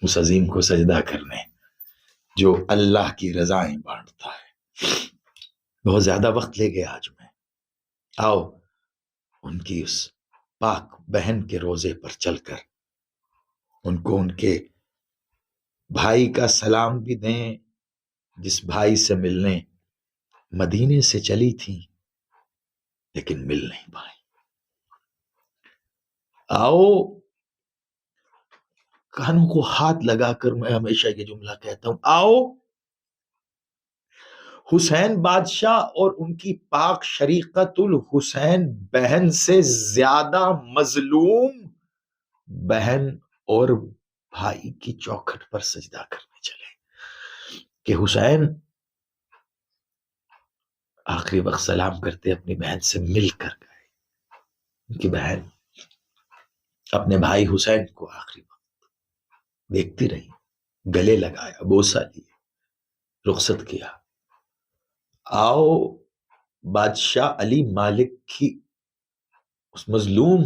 اس عظیم کو سجدہ کرنے جو اللہ کی رضائیں بانٹتا ہے۔ بہت زیادہ وقت لے گئے آج میں، آؤ ان کی اس پاک بہن کے روزے پر چل کر ان کو ان کے بھائی کا سلام بھی دیں، جس بھائی سے ملنے مدینے سے چلی تھی لیکن مل نہیں پائی۔ آؤ، کانوں کو ہاتھ لگا کر میں ہمیشہ یہ جملہ کہتا ہوں، آؤ حسین بادشاہ اور ان کی پاک شریقت الحسین بہن سے زیادہ مظلوم بہن اور بھائی کی چوکھٹ پر سجدہ کرنے چلے کہ حسین آخری وقت سلام کرتے اپنی بہن سے مل کر گئے، ان کی بہن اپنے بھائی حسین کو آخری وقت دیکھتی رہی، گلے لگایا، بوسہ لیے، رخصت کیا۔ آؤ بادشاہ علی مالک کی اس مظلوم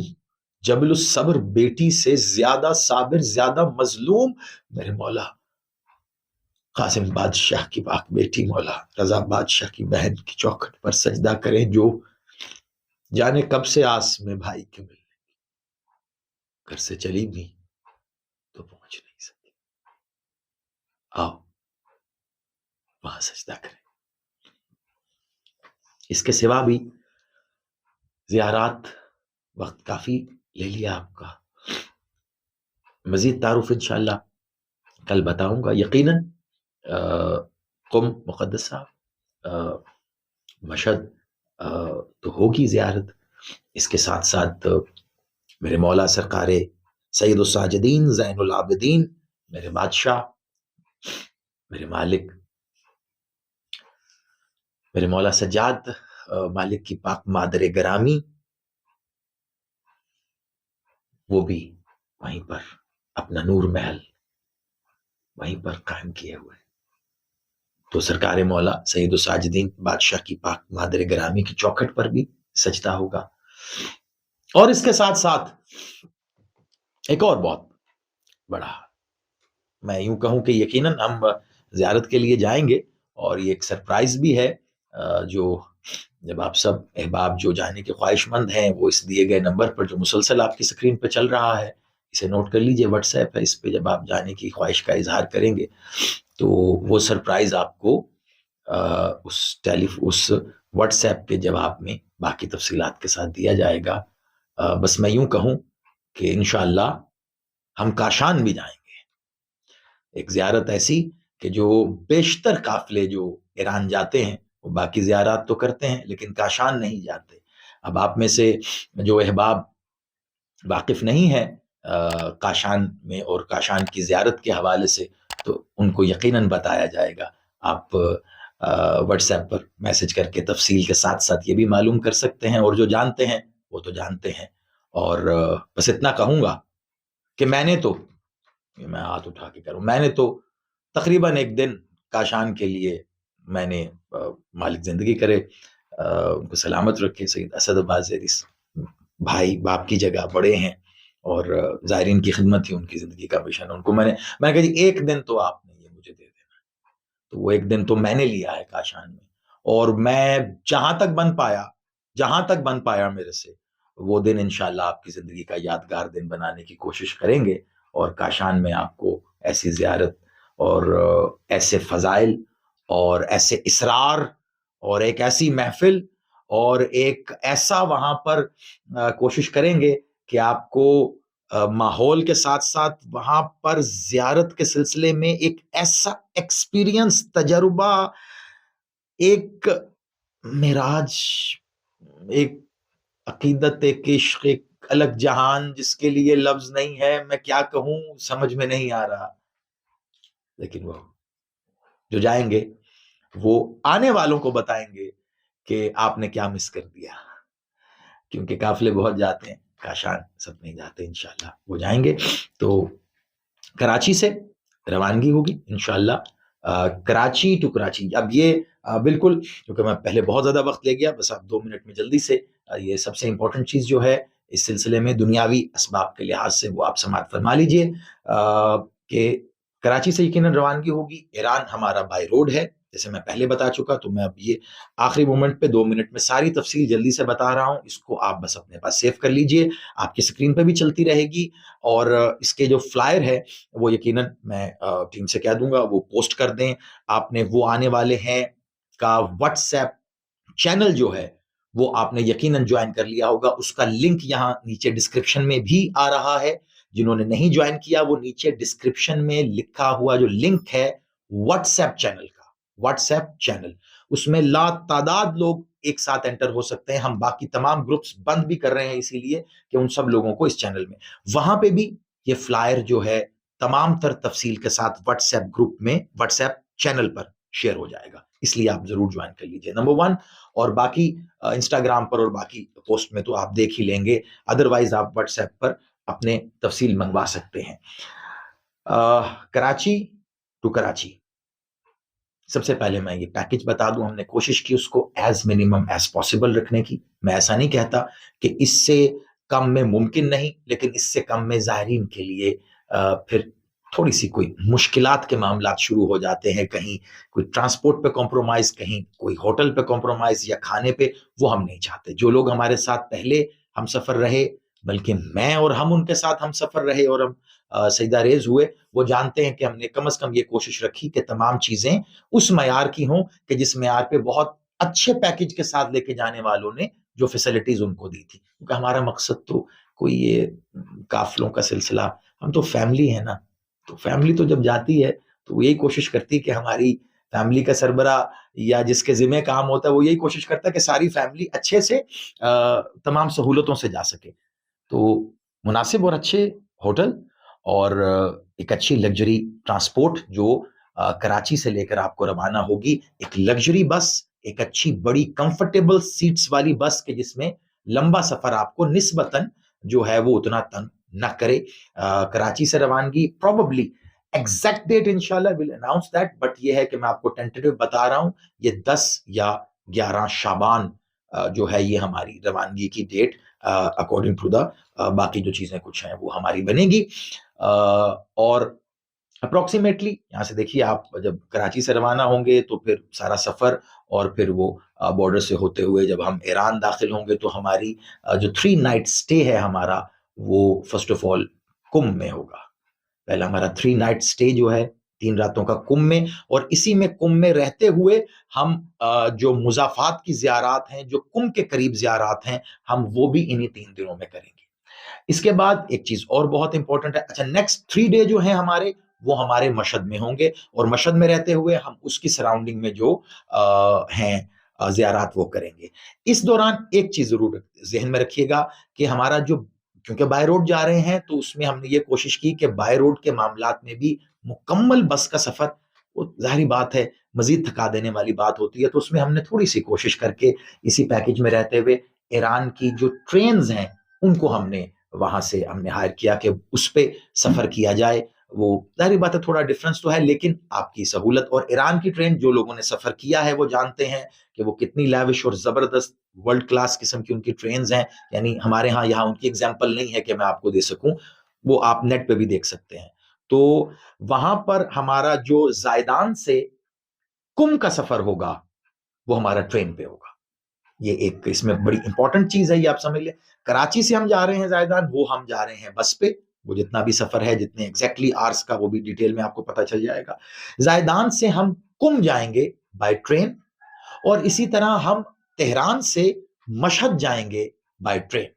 جبل الصبر بیٹی سے زیادہ صابر، زیادہ مظلوم میرے مولا قاسم بادشاہ کی پاک بیٹی مولا رضا بادشاہ کی بہن کی چوکھٹ پر سجدہ کریں، جو جانے کب سے آس میں بھائی کے ملنے گھر سے چلی بھی تو پہنچ نہیں سکی۔ آؤ وہاں سجدہ کریں۔ اس کے سوا بھی زیارات، وقت کافی لے لیا آپ کا، مزید تعارف انشاءاللہ کل بتاؤں گا یقیناً۔ قم مقدسہ، مشہد تو ہوگی زیارت، اس کے ساتھ ساتھ میرے مولا سرکار سید الساجدین زین العابدین، میرے بادشاہ، میرے مالک، میرے مولا سجاد مالک کی پاک مادر گرامی، وہ بھی وہیں پر اپنا نور محل وہیں پر قائم کیے ہوئے، تو سرکار مولا سید الساجدین بادشاہ کی پاک مادر گرامی کی چوکھٹ پر بھی سجدہ ہوگا۔ اور اس کے ساتھ ساتھ ایک اور بہت بڑا، میں یوں کہوں کہ یقیناً ہم زیارت کے لیے جائیں گے، اور یہ ایک سرپرائز بھی ہے، جو جب آپ سب احباب جو جانے کے خواہش مند ہیں وہ اس دیے گئے نمبر پر جو مسلسل آپ کی سکرین پہ چل رہا ہے، اسے نوٹ کر لیجئے، واٹس ایپ ہے، اس پہ جب آپ جانے کی خواہش کا اظہار کریں گے تو وہ سرپرائز آپ کو اس واٹس ایپ کے جواب میں باقی تفصیلات کے ساتھ دیا جائے گا۔ بس میں یوں کہوں کہ انشاءاللہ ہم کاشان بھی جائیں گے، ایک زیارت ایسی کہ جو بیشتر قافلے جو ایران جاتے ہیں وہ باقی زیارات تو کرتے ہیں لیکن کاشان نہیں جاتے۔ اب آپ میں سے جو احباب واقف نہیں ہے کاشان میں اور کاشان کی زیارت کے حوالے سے، تو ان کو یقیناً بتایا جائے گا۔ آپ واٹس ایپ پر میسج کر کے تفصیل کے ساتھ ساتھ یہ بھی معلوم کر سکتے ہیں، اور جو جانتے ہیں وہ تو جانتے ہیں. اور بس اتنا کہوں گا کہ میں نے تو، میں ہاتھ اٹھا کے کروں، میں نے تو تقریباً ایک دن کاشان کے لیے میں نے مالک زندگی کرے ان کو سلامت رکھے، سید اسد عباس زیدی بھائی باپ کی جگہ بڑے ہیں، اور زائرین کی خدمت ہی ان کی زندگی کا مشن. ان کو میں نے کہا جی ایک دن تو آپ نے یہ مجھے دے دینا. تو وہ ایک دن تو میں نے لیا ہے کاشان میں، اور میں جہاں تک بن پایا میرے سے، وہ دن انشاءاللہ آپ کی زندگی کا یادگار دن بنانے کی کوشش کریں گے. اور کاشان میں آپ کو ایسی زیارت اور ایسے فضائل اور ایسے اسرار اور ایک ایسی محفل اور ایک ایسا وہاں پر کوشش کریں گے کہ آپ کو ماحول کے ساتھ ساتھ وہاں پر زیارت کے سلسلے میں ایک ایسا ایکسپیرینس، تجربہ، ایک معراج، ایک عقیدت، ایک عشق، ایک الگ جہان جس کے لیے لفظ نہیں ہے. میں کیا کہوں، سمجھ میں نہیں آ رہا. لیکن وہ جو جائیں گے وہ آنے والوں کو بتائیں گے کہ آپ نے کیا مس کر دیا. کیونکہ قافلے بہت جاتے ہیں، کاشان سب نہیں جاتے. انشاءاللہ وہ جائیں گے. تو کراچی سے روانگی ہوگی انشاءاللہ، کراچی ٹو کراچی. اب یہ بالکل، کیونکہ میں پہلے بہت زیادہ وقت لے گیا، بس آپ 2 منٹ میں جلدی سے یہ سب سے امپورٹنٹ چیز جو ہے اس سلسلے میں دنیاوی اسباب کے لحاظ سے وہ آپ سماعت فرما لیجئے کہ کراچی سے یقیناً روانگی ہوگی. ایران ہمارا بائی روڈ ہے جیسے میں پہلے بتا چکا. تو میں اب یہ آخری مومنٹ پہ 2 منٹ میں ساری تفصیل جلدی سے بتا رہا ہوں. اس کو آپ بس اپنے پاس سیو کر لیجئے، آپ کی سکرین پہ بھی چلتی رہے گی. اور اس کے جو فلائر ہے وہ یقیناً میں ٹیم سے کہہ دوں گا وہ پوسٹ کر دیں. آپ نے وہ آنے والے ہیں کا واٹس ایپ چینل جو ہے وہ آپ نے یقیناً جوائن کر لیا ہوگا. اس کا لنک یہاں نیچے ڈسکرپشن میں بھی آ رہا ہے. جنہوں نے نہیں جوائن کیا وہ نیچے ڈسکرپشن میں لکھا ہوا جو لنک ہے واٹس ایپ چینل کا، واٹس ایپ چینل، اس میں لا تعداد لوگ ایک ساتھ انٹر ہو سکتے ہیں. ہم باقی تمام گروپس بند بھی کر رہے ہیں اسی لیے کہ ان سب لوگوں کو اس چینل میں، وہاں پہ بھی یہ فلائر جو ہے تمام تر تفصیل کے ساتھ واٹس ایپ گروپ میں، واٹس ایپ چینل پر شیئر ہو جائے گا. اس لیے آپ ضرور جوائن کر لیجئے، نمبر 1. اور باقی انسٹاگرام پر اور باقی پوسٹ میں تو آپ دیکھ ہی لیں گے. ادروائز آپ واٹس ایپ پر اپنے تفصیل منگوا سکتے ہیں. کراچی ٹو کراچی، سب سے پہلے میں یہ پیکج بتا دوں. ہم نے کوشش کی اس کو ایز منیمم ایز پاسبل رکھنے کی. میں ایسا نہیں کہتا کہ اس سے کم میں ممکن نہیں، لیکن اس سے کم میں زائرین کے لیے پھر تھوڑی سی کوئی مشکلات کے معاملات شروع ہو جاتے ہیں. کہیں کوئی ٹرانسپورٹ پہ کمپرومائز، کہیں کوئی ہوٹل پہ کمپرومائز یا کھانے پہ، وہ ہم نہیں چاہتے. جو لوگ ہمارے ساتھ پہلے ہم سفر رہے، بلکہ میں اور ہم ان کے ساتھ ہم سفر رہے اور ہم سجدہ ریز ہوئے، وہ جانتے ہیں کہ ہم نے کم از کم یہ کوشش رکھی کہ تمام چیزیں اس معیار کی ہوں کہ جس معیار پہ بہت اچھے پیکج کے ساتھ لے کے جانے والوں نے جو فیسلٹیز ان کو دی تھی. کیونکہ ہمارا مقصد تو کوئی یہ قافلوں کا سلسلہ، ہم تو فیملی ہے نا. تو فیملی تو جب جاتی ہے تو وہ یہی کوشش کرتی کہ ہماری فیملی کا سربراہ یا جس کے ذمہ کام ہوتا ہے وہ یہی کوشش کرتا ہے کہ ساری فیملی اچھے سے تمام سہولتوں سے جا سکے. تو مناسب اور اچھے ہوٹل اور ایک اچھی لگژری ٹرانسپورٹ جو کراچی سے لے کر آپ کو روانہ ہوگی. ایک لگژری بس، ایک اچھی بڑی کمفرٹیبل سیٹس والی بس کہ جس میں لمبا سفر آپ کو نسبتاً جو ہے وہ اتنا تنگ نہ کرے. کراچی سے روانگی پروبیبلی ایگزیکٹ ڈیٹ انشاءاللہ ول اناؤنس دیٹ، بٹ یہ ہے کہ میں آپ کو ٹینٹیو بتا رہا ہوں، یہ 10 یا 11 شعبان جو ہے یہ ہماری روانگی کی ڈیٹ اکارڈنگ ٹو دا باقی جو چیزیں کچھ ہیں وہ ہماری بنے گی. اور اپروکسیمیٹلی یہاں سے دیکھیے آپ جب کراچی سے روانہ ہوں گے تو پھر سارا سفر اور پھر وہ بارڈر سے ہوتے ہوئے جب ہم ایران داخل ہوں گے تو ہماری جو 3 نائٹ سٹے ہے ہمارا، وہ فرسٹ آف آل کم میں ہوگا. پہلا ہمارا 3 نائٹ سٹے جو ہے 3 راتوں کا کم میں، اور اسی میں کم میں رہتے ہوئے ہم جو مضافات کی زیارات ہیں، جو کم کے قریب زیارات ہیں، ہم وہ بھی انہی 3 دنوں میں کریں گے. اس کے بعد ایک چیز اور بہت امپورٹنٹ ہے. اچھا، نیکسٹ 3 ڈے جو ہیں ہمارے وہ ہمارے مشہد میں ہوں گے، اور مشہد میں رہتے ہوئے ہم اس کی سراؤنڈنگ میں جو ہیں زیارات وہ کریں گے. اس دوران ایک چیز ضرور ذہن میں رکھیے گا کہ ہمارا جو، کیونکہ بائی روڈ جا رہے ہیں تو اس میں ہم نے یہ کوشش کی کہ بائی روڈ کے معاملات میں بھی مکمل بس کا سفر، وہ ظاہری بات ہے مزید تھکا دینے والی بات ہوتی ہے. تو اس میں ہم نے تھوڑی سی کوشش کر کے اسی پیکج میں رہتے ہوئے ایران کی جو ٹرینز ہیں ان کو ہم نے وہاں سے ہم نے ہائر کیا کہ اس پہ سفر کیا جائے. وہ ظاہری بات ہے تھوڑا ڈفرنس تو ہے, لیکن آپ کی سہولت. اور ایران کی ٹرین جو لوگوں نے سفر کیا ہے وہ جانتے ہیں کہ وہ کتنی لیوش اور زبردست ورلڈ کلاس قسم کی ان کی ٹرینز ہیں. یعنی ہمارے ہاں یہاں ان کی ایگزامپل نہیں ہے کہ میں آپ کو دے سکوں, وہ آپ نیٹ پہ بھی دیکھ سکتے ہیں. تو وہاں پر ہمارا جو زائدان سے کم کا سفر ہوگا وہ ہمارا ٹرین پہ ہوگا. یہ ایک اس میں بڑی امپورٹنٹ چیز ہے, یہ آپ سمجھ لیں. کراچی سے ہم جا رہے ہیں زائدان, وہ ہم جا رہے ہیں بس پہ. وہ جتنا بھی سفر ہے, جتنے ایگزیکٹلی آرس کا, وہ بھی ڈیٹیل میں آپ کو پتا چل جائے گا. زائدان سے ہم کم جائیں گے بائی ٹرین, اور اسی طرح ہم تہران سے مشہد جائیں گے بائی ٹرین.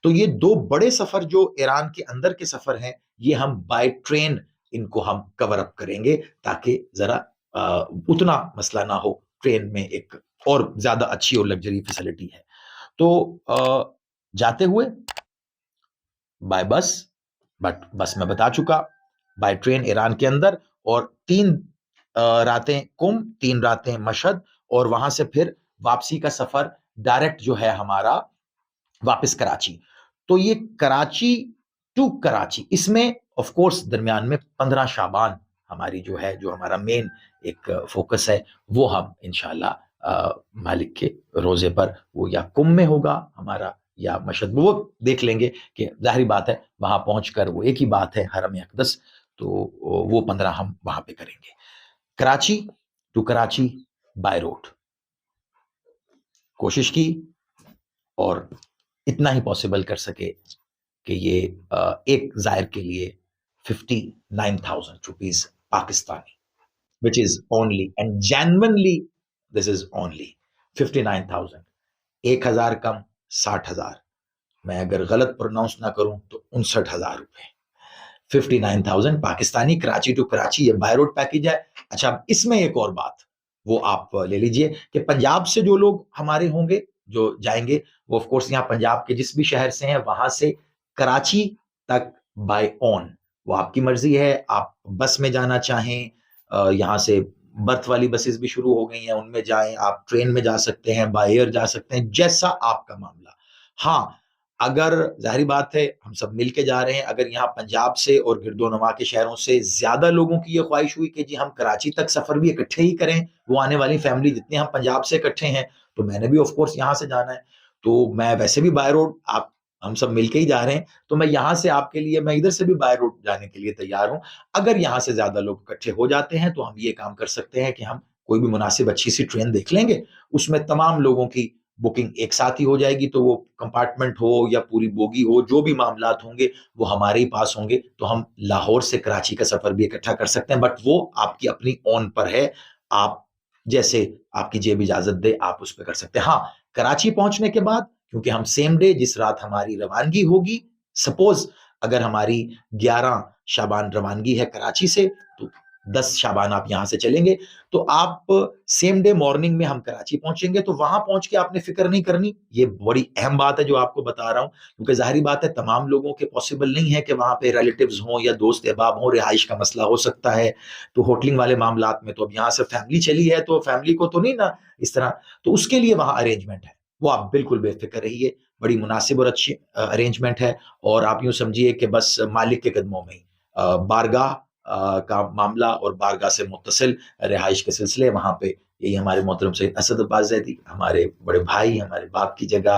تو یہ دو بڑے سفر جو ایران کے اندر کے سفر ہیں, یہ ہم بائی ٹرین ان کو ہم کور اپ کریں گے, تاکہ ذرا اتنا مسئلہ نہ ہو. ٹرین میں ایک اور زیادہ اچھی اور لگژری فیسلٹی ہے. تو جاتے ہوئے بائی بس, بٹ بس میں بتا چکا, بائی ٹرین ایران کے اندر, اور 3 راتیں کم, 3 راتیں مشہد, اور وہاں سے پھر واپسی کا سفر ڈائریکٹ جو ہے ہمارا واپس کراچی. تو یہ کراچی ٹو کراچی, اس میں آف کورس درمیان میں 15 شعبان ہماری جو ہے, جو ہمارا مین ایک فوکس ہے, وہ ہم انشاءاللہ مالک کے روزے پر وہ یا کم میں ہوگا ہمارا یا مشہد. وہ دیکھ لیں گے کہ ظاہری بات ہے وہاں پہنچ کر وہ ایک ہی بات ہے حرم اقدس, تو وہ 15 ہم وہاں پہ کریں گے. Karachi to Karachi by road کوشش کی, اور اتنا ہی پاسبل کر سکے کہ یہ ایک زائر کے لیے 59,000 rupees Pakistani, which is only and genuinely this is only 59,000. 1,000 کم 60,000, میں اگر غلط پروناؤنس نہ کروں تو 59,000 روپے. 59,000 پاکستانی, کراچی ٹو کراچی, یہ بائی روڈ پیکج ہے. اچھا, اس میں ایک اور بات وہ آپ لے لیجئے کہ پنجاب سے جو لوگ ہمارے ہوں گے جو جائیں گے, وہ آف کورس یہاں پنجاب کے جس بھی شہر سے ہیں وہاں سے کراچی تک بائی اون, وہ آپ کی مرضی ہے. آپ بس میں جانا چاہیں, یہاں سے برتھ والی بسز بھی شروع ہو گئی ہیں, ان میں جائیں. آپ ٹرین میں جا سکتے ہیں, بائی ایئر جا سکتے ہیں, جیسا آپ کا معاملہ. ہاں, اگر ظاہری بات ہے ہم سب مل کے جا رہے ہیں, اگر یہاں پنجاب سے اور گرد و نواح کے شہروں سے زیادہ لوگوں کی یہ خواہش ہوئی کہ جی ہم کراچی تک سفر بھی اکٹھے ہی کریں, وہ آنے والی فیملی جتنے ہم پنجاب سے اکٹھے ہیں, تو میں نے بھی آف کورس یہاں سے جانا ہے, تو میں ویسے بھی بائی روڈ, آپ ہم سب مل کے ہی جا رہے ہیں, تو میں یہاں سے آپ کے لیے, میں ادھر سے بھی بائی روڈ جانے کے لیے تیار ہوں. اگر یہاں سے زیادہ لوگ اکٹھے ہو جاتے ہیں تو ہم یہ کام کر سکتے ہیں کہ ہم کوئی بھی مناسب اچھی سی ٹرین دیکھ لیں گے, اس میں تمام لوگوں کی بکنگ ایک ساتھ ہی ہو جائے گی, تو وہ کمپارٹمنٹ ہو یا پوری بوگی ہو, جو بھی معاملات ہوں گے وہ ہمارے ہی پاس ہوں گے, تو ہم لاہور سے کراچی کا سفر بھی اکٹھا کر سکتے ہیں. بٹ وہ آپ کی اپنی اون پر ہے, آپ جیسے آپ کی جیب اجازت دے آپ اس پہ کر سکتے ہیں. ہاں, کراچی پہنچنے کے بعد, کیونکہ ہم سیم ڈے جس رات ہماری روانگی ہوگی, سپوز اگر ہماری 11 شعبان روانگی ہے کراچی سے, تو 10 شعبان آپ یہاں سے چلیں گے, تو آپ سیم ڈے مارننگ میں ہم کراچی پہنچیں گے. تو وہاں پہنچ کے آپ نے فکر نہیں کرنی, یہ بڑی اہم بات ہے جو آپ کو بتا رہا ہوں, کیونکہ ظاہری بات ہے تمام لوگوں کے پاسبل نہیں ہے کہ وہاں پہ ریلیٹیوز ہوں یا دوست احباب ہوں, رہائش کا مسئلہ ہو سکتا ہے. تو ہوٹلنگ والے معاملات میں تو اب یہاں سے فیملی چلی ہے, تو فیملی کو تو نہیں نا اس طرح, تو اس کے لیے وہاں ارینجمنٹ ہے, وہ آپ بالکل بے فکر رہیے, بڑی مناسب اور اچھی ارینجمنٹ ہے. اور آپ یوں سمجھیے کہ بس مالک کے قدموں میں ہی بارگاہ کا معاملہ اور بارگاہ سے متصل رہائش کے سلسلے, وہاں پہ یہی ہمارے محترم سید اسد عباس زیدی, ہمارے بڑے بھائی, ہمارے باپ کی جگہ,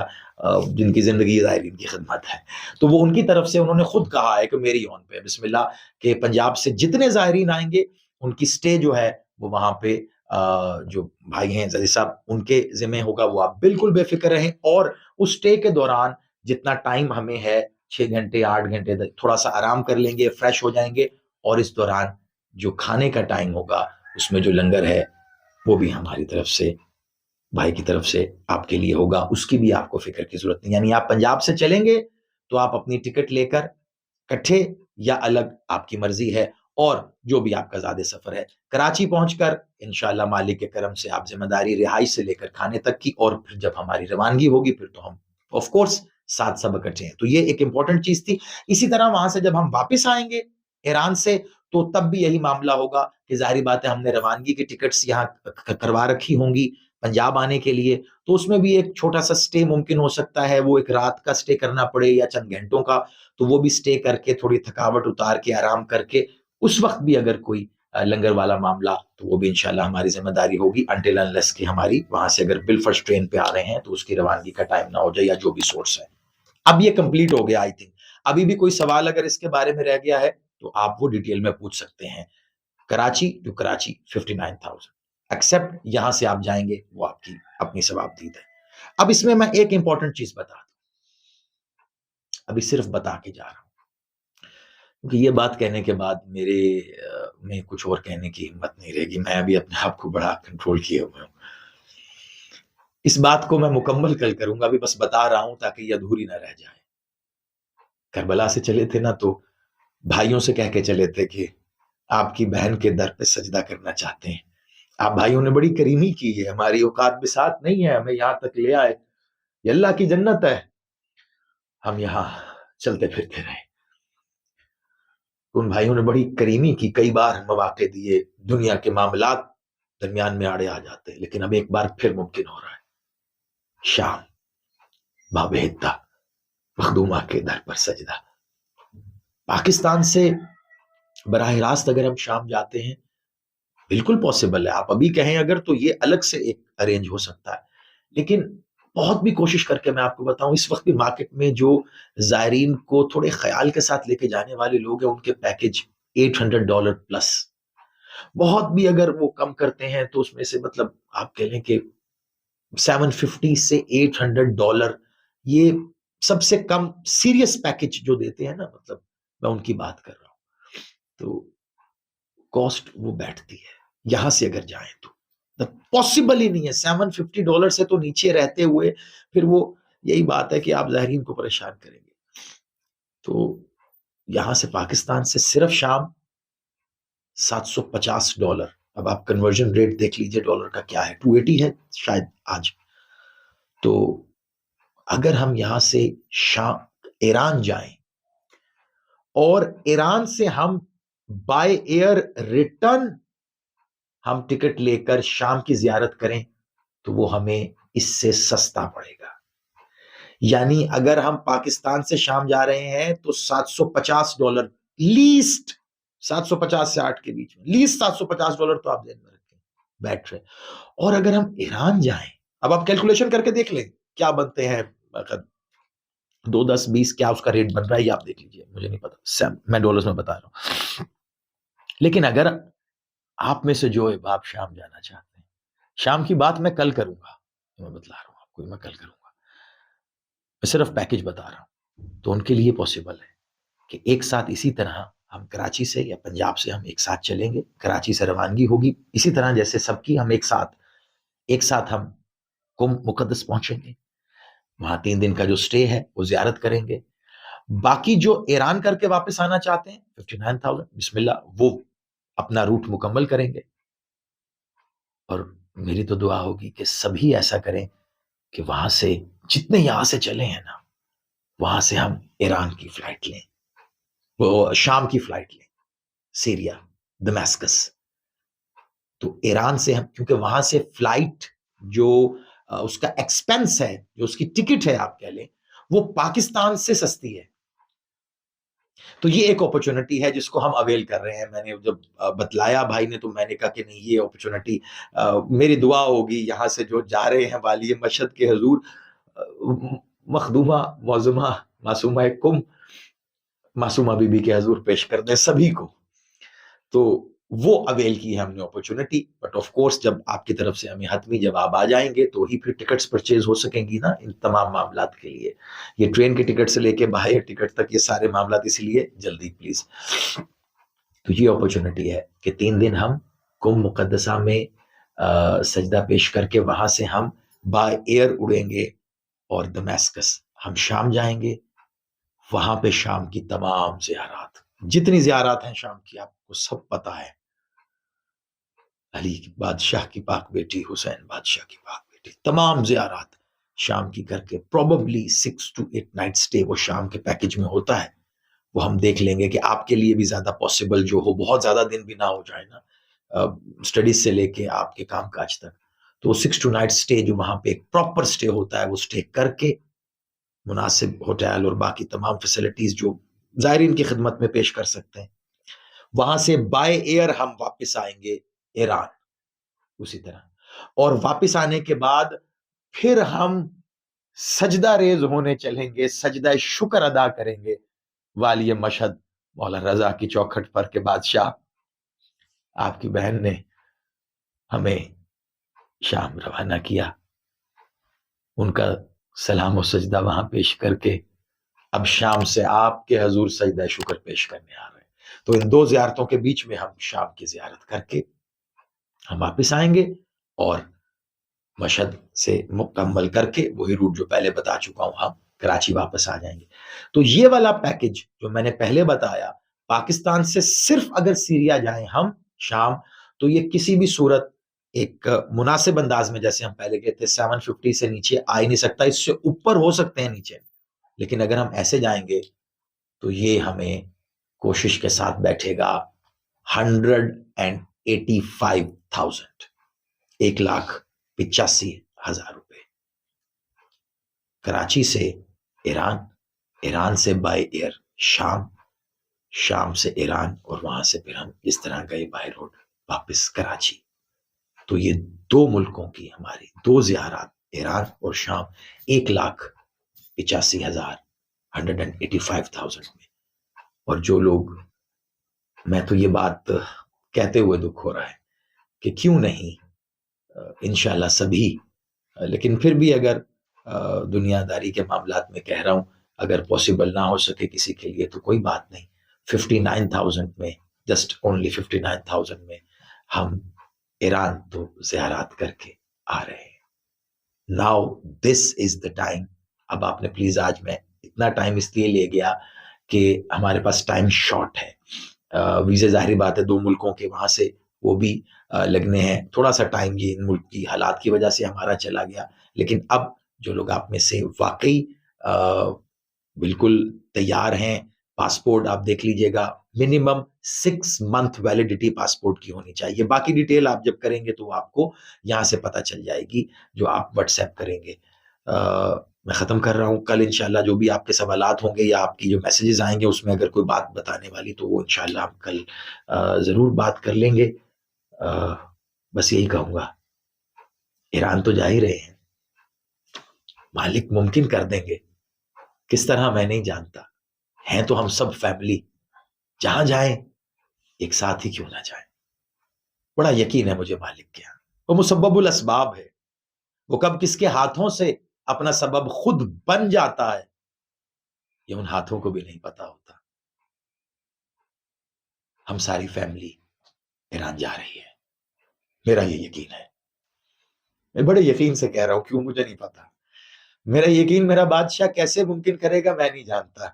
جن کی زندگی زائرین کی خدمت ہے, تو وہ ان کی طرف سے انہوں نے خود کہا ہے کہ میری اون پہ بسم اللہ, کہ پنجاب سے جتنے زائرین آئیں گے ان کی سٹے جو ہے وہ وہاں پہ جو بھائی ہیں زیدی صاحب ان کے ذمہ ہوگا, وہ آپ بالکل بے فکر رہیں. اور اس سٹے کے دوران جتنا ٹائم ہمیں ہے, 6 گھنٹے 8 گھنٹے, تھوڑا سا آرام کر لیں گے, فریش ہو جائیں گے, اور اس دوران جو کھانے کا ٹائم ہوگا اس میں جو لنگر ہے وہ بھی ہماری طرف سے, بھائی کی طرف سے آپ کے لیے ہوگا, اس کی بھی آپ کو فکر کی ضرورت نہیں. یعنی آپ پنجاب سے چلیں گے تو آپ اپنی ٹکٹ لے کر کٹھے یا الگ آپ کی مرضی ہے, اور جو بھی آپ کا زیادہ سفر ہے, کراچی پہنچ کر انشاءاللہ مالک کے کرم سے آپ ذمہ داری رہائش سے لے کر کھانے تک کی, اور پھر جب ہماری روانگی ہوگی پھر تو ہم آف کورس ساتھ سب اکٹھے ہیں. تو یہ ایک امپورٹنٹ چیز تھی. اسی طرح وہاں سے جب ہم واپس آئیں گے ایران سے تو تب بھی یہی معاملہ ہوگا کہ ظاہری بات ہے ہم نے روانگی کی ٹکٹس یہاں کروا رکھی ہوں گی پنجاب آنے کے لیے، تو اس میں بھی ایک چھوٹا سا سٹے ممکن ہو سکتا ہے، وہ ایک رات کا سٹے کرنا پڑے یا چند گھنٹوں کا، تو وہ بھی سٹے کر کے تھوڑی تھکاوٹ اتار کے آرام کر کے اس وقت بھی اگر کوئی لنگر والا معاملہ تو وہ بھی انشاءاللہ ہماری ذمہ داری ہوگی انٹل انلیس کہ ہماری وہاں سے اگر بالفرسٹ ٹرین پہ آ رہے ہیں تو اس کی روانگی کا ٹائم نہ ہو جائے یا جو بھی سورس ہے۔ اب یہ کمپلیٹ ہو گیا آئی تھنک، ابھی بھی کوئی سوال اگر اس کے بارے میں رہ گیا ہے تو آپ وہ ڈیٹیل میں پوچھ سکتے ہیں۔ کراچی ٹو کراچی 59,000 ایکسپٹ یہاں سے آپ جائیں گے وہ آپ کی اپنی ثواب دید ہے۔ اب اس میں ایک امپورٹنٹ چیز بتا دوں، ابھی صرف بتا کے جا رہا ہوں کیونکہ یہ بات کہنے کے بعد میرے میں کچھ اور کہنے کی ہمت نہیں رہے گی، میں ابھی اپنے آپ کو بڑا کنٹرول کیے ہوئے ہوں۔ اس بات کو میں مکمل کل کروں گا، ابھی بس بتا رہا ہوں تاکہ یہ ادھوری نہ رہ جائے۔ کربلا سے چلے تھے نا تو بھائیوں سے کہہ کے چلے تھے کہ آپ کی بہن کے در پہ سجدہ کرنا چاہتے ہیں، آپ بھائیوں نے بڑی کریمی کی ہے، ہماری اوقات بساط نہیں ہے، ہمیں یہاں تک لے آئے، یہ اللہ کی جنت ہے، ہم یہاں چلتے پھرتے رہے۔ ان بھائیوں نے بڑی کریمی کی، کئی بار مواقع دیے، دنیا کے معاملات درمیان میں آڑے آ جاتے، لیکن اب ایک بار پھر ممکن ہو رہا ہے۔ شام بابہتا مخدومہ کے در پر سجدہ۔ پاکستان سے براہ راست اگر ہم شام جاتے ہیں بالکل پاسبل ہے، آپ ابھی کہیں اگر تو یہ الگ سے ایک ارینج ہو سکتا ہے، لیکن بہت بھی کوشش کر کے میں آپ کو بتاؤں اس وقت بھی مارکیٹ میں جو زائرین کو تھوڑے خیال کے ساتھ لے کے جانے والے لوگ ہیں ان کے پیکج $800 پلس، بہت بھی اگر وہ کم کرتے ہیں تو اس میں سے مطلب آپ کہہ لیں کہ 750 سے $800 یہ سب سے کم سیریس پیکج جو دیتے ہیں نا، مطلب میں ان کی بات کر رہا ہوں، تو کاسٹ وہ بیٹھتی ہے یہاں سے اگر جائیں تو پاسبل ہی نہیں ہے $750 سے تو نیچے رہتے ہوئے پھر وہ یہی بات ہے کہ آپ زائرین کو پریشان کریں گے۔ تو یہاں سے پاکستان سے صرف شام $750، اب آپ کنورژن ریٹ دیکھ لیجئے ڈالر کا کیا ہے، 280 ہے شاید آج۔ تو اگر ہم یہاں سے شام ایران جائیں اور ایران سے ہم بائی ایئر ریٹرن ہم ٹکٹ لے کر شام کی زیارت کریں تو وہ ہمیں اس سے سستا پڑے گا، یعنی اگر ہم پاکستان سے شام جا رہے ہیں تو $750 لیسٹ، 750 سے 8 کے بیچ میں لیسٹ $750 تو آپ ذہن میں رکھیں بیٹھ رہے۔ اور اگر ہم ایران جائیں، اب آپ کیلکولیشن کر کے دیکھ لیں کیا بنتے ہیں، 2 10 20 کیا اس کا ریٹ بن رہا ہے یہ آپ دیکھ لیجئے، مجھے نہیں پتا، میں ڈالرز میں بتا رہا ہوں۔ لیکن اگر آپ میں سے جو آپ شام جانا چاہتے ہیں، شام کی بات میں کل کروں گا، میں بتلا رہا ہوں آپ کو، میں کل کروں گا، میں صرف پیکج بتا رہا ہوں، تو ان کے لیے پاسبل ہے کہ ایک ساتھ اسی طرح ہم کراچی سے یا پنجاب سے ہم ایک ساتھ چلیں گے، کراچی سے روانگی ہوگی اسی طرح جیسے سب کی، ہم ایک ساتھ ہم قم مقدس پہنچیں گے، وہاں 3 دن کا جو سٹے ہے وہ زیارت کریں گے۔ باقی جو ایران کر کے واپس آنا چاہتے ہیں 59,000 بسم اللہ وہ اپنا روٹ مکمل کریں گے، اور میری تو دعا ہوگی کہ سبھی ایسا کریں کہ وہاں سے جتنے یہاں سے چلے ہیں نا وہاں سے ہم ایران کی فلائٹ لیں، وہ شام کی فلائٹ لیں، سیریا دماسکس، تو ایران سے ہم کیونکہ وہاں سے فلائٹ جو اس کا ایکسپینس ہے، جو اس کی ٹکٹ ہے آپ کہہ لیں، وہ پاکستان سے سستی ہے۔ تو یہ ایک اپرچونٹی ہے جس کو ہم اویل کر رہے ہیں۔ میں نے جب بتلایا بھائی نے تو میں نے کہا کہ نہیں یہ اپرچونٹی، میری دعا ہوگی یہاں سے جو جا رہے ہیں والی مشہد کے حضور مخدومہ معظمہ معصومہ قم معصومہ بی بی کے حضور پیش کر دیں سبھی کو، تو وہ اویل کی ہے ہم نے اپرچونٹی۔ بٹ آف کورس جب آپ کی طرف سے ہمیں حتمی جواب آ جائیں گے تو ہی پھر ٹکٹس پرچیز ہو سکیں گی نا ان تمام معاملات کے لیے، یہ ٹرین کی ٹکٹ سے لے کے باہر ٹکٹ تک یہ سارے معاملات، اس لیے جلدی پلیز۔ تو یہ اپرچونٹی ہے کہ 3 دن ہم قم مقدسہ میں سجدہ پیش کر کے وہاں سے ہم بائی ایئر اڑیں گے اور دماسکس ہم شام جائیں گے، وہاں پہ شام کی تمام زیارات، جتنی زیارات ہیں شام کی آپ کو سب پتا ہے، علی کی بادشاہ کی پاک بیٹی، حسین بادشاہ کی پاک بیٹی، تمام زیارات شام کی کر کے پروبیبلی 6 to 8 نائٹ سٹے وہ شام کے پیکج میں ہوتا ہے، وہ ہم دیکھ لیں گے کہ آپ کے لیے بھی زیادہ پاسبل جو ہو، بہت زیادہ دن بھی نہ ہو جائے نا اسٹڈیز سے لے کے آپ کے کام کاج تک. تو 6 to 9 اسٹے جو وہاں پہ ایک پراپر اسٹے ہوتا ہے وہ اسٹے کر کے مناسب ہوٹل اور باقی تمام فیسلٹیز جو زائرین کی خدمت میں پیش کر سکتے ہیں. وہاں سے بائی ایئر ہم واپس آئیں گے ایران اسی طرح. اور واپس آنے کے بعد پھر ہم سجدہ ریز ہونے چلیں گے، سجدہ شکر ادا کریں گے والی مشہد مولا رضا کی چوکھٹ پر کہ بادشاہ آپ کی بہن نے ہمیں شام روانہ کیا. ان کا سلام و سجدہ وہاں پیش کر کے اب شام سے آپ کے حضور سجدہ شکر پیش کرنے آ رہے ہیں. تو ان 2 زیارتوں کے بیچ میں ہم شام کی زیارت کر کے ہم واپس آئیں گے اور مشہد سے مکمل کر کے وہی روٹ جو پہلے بتا چکا ہوں ہم کراچی واپس آ جائیں گے. تو یہ والا پیکج جو میں نے پہلے بتایا، پاکستان سے صرف اگر سیریا جائیں ہم شام، تو یہ کسی بھی صورت ایک مناسب انداز میں، جیسے ہم پہلے کہتے ہیں 750 سے نیچے آ ہی نہیں سکتا، اس سے اوپر ہو سکتے ہیں نیچے، لیکن اگر ہم ایسے جائیں گے تو یہ ہمیں کوشش کے ساتھ بیٹھے گا 185,000 1,85,000 روپے. کراچی سے ایران، ایران سے بائی ایئر شام، شام سے ایران، اور وہاں سے پھر ہم اس طرح گئے بائی روڈ واپس کراچی. تو یہ 2 ملکوں کی ہماری 2 زیارات ایران اور شام 1,85,000 185,000 میں. اور جو لوگ، میں تو یہ بات کہتے ہوئے دکھ ہو رہا ہے کہ کیوں نہیں انشاءاللہ سبھی، لیکن پھر بھی اگر دنیا داری کے معاملات میں کہہ رہا ہوں، اگر پاسبل نہ ہو سکے کسی کے لیے تو کوئی بات نہیں. 59,000 میں، جسٹ اونلی 59,000 میں ہم ایران تو زیارات کر کے آ رہے ہیں. Now this is the time. اب آپ نے پلیز، آج میں اتنا ٹائم اس لیے لے گیا کہ ہمارے پاس ٹائم شارٹ ہے. ویزے ظاہری بات ہے 2 ملکوں کے وہاں سے وہ بھی لگنے ہیں، تھوڑا سا ٹائم یہ ان ملک کی حالات کی وجہ سے ہمارا چلا گیا. لیکن اب جو لوگ آپ میں سے واقعی بالکل تیار ہیں، پاسپورٹ آپ دیکھ لیجئے گا، منیمم 6 month ویلیڈیٹی پاسپورٹ کی ہونی چاہیے. باقی ڈیٹیل آپ جب کریں گے تو آپ کو یہاں سے پتہ چل جائے گی جو آپ واٹس ایپ کریں گے. میں ختم کر رہا ہوں. کل انشاءاللہ جو بھی آپ کے سوالات ہوں گے یا آپ کی جو میسیجز آئیں گے اس میں اگر کوئی بات بتانے والی تو وہ انشاءاللہ ہم کل ضرور بات کر لیں گے. بس یہی کہوں گا، ایران تو جا ہی رہے ہیں، مالک ممکن کر دیں گے، کس طرح میں نہیں جانتا. ہیں تو ہم سب فیملی، جہاں جائیں ایک ساتھ ہی کیوں نہ جائیں. بڑا یقین ہے مجھے مالک کے ہاں. وہ مسبب الاسباب ہے، وہ کب کس کے ہاتھوں سے اپنا سبب خود بن جاتا ہے یہ ان ہاتھوں کو بھی نہیں پتا ہوتا. ہم ساری فیملی ایران جا رہی ہے، میرا یہ یقین ہے. میں بڑے یقین سے کہہ رہا ہوں، کیوں مجھے نہیں پتا. میرا یقین میرا بادشاہ کیسے ممکن کرے گا میں نہیں جانتا،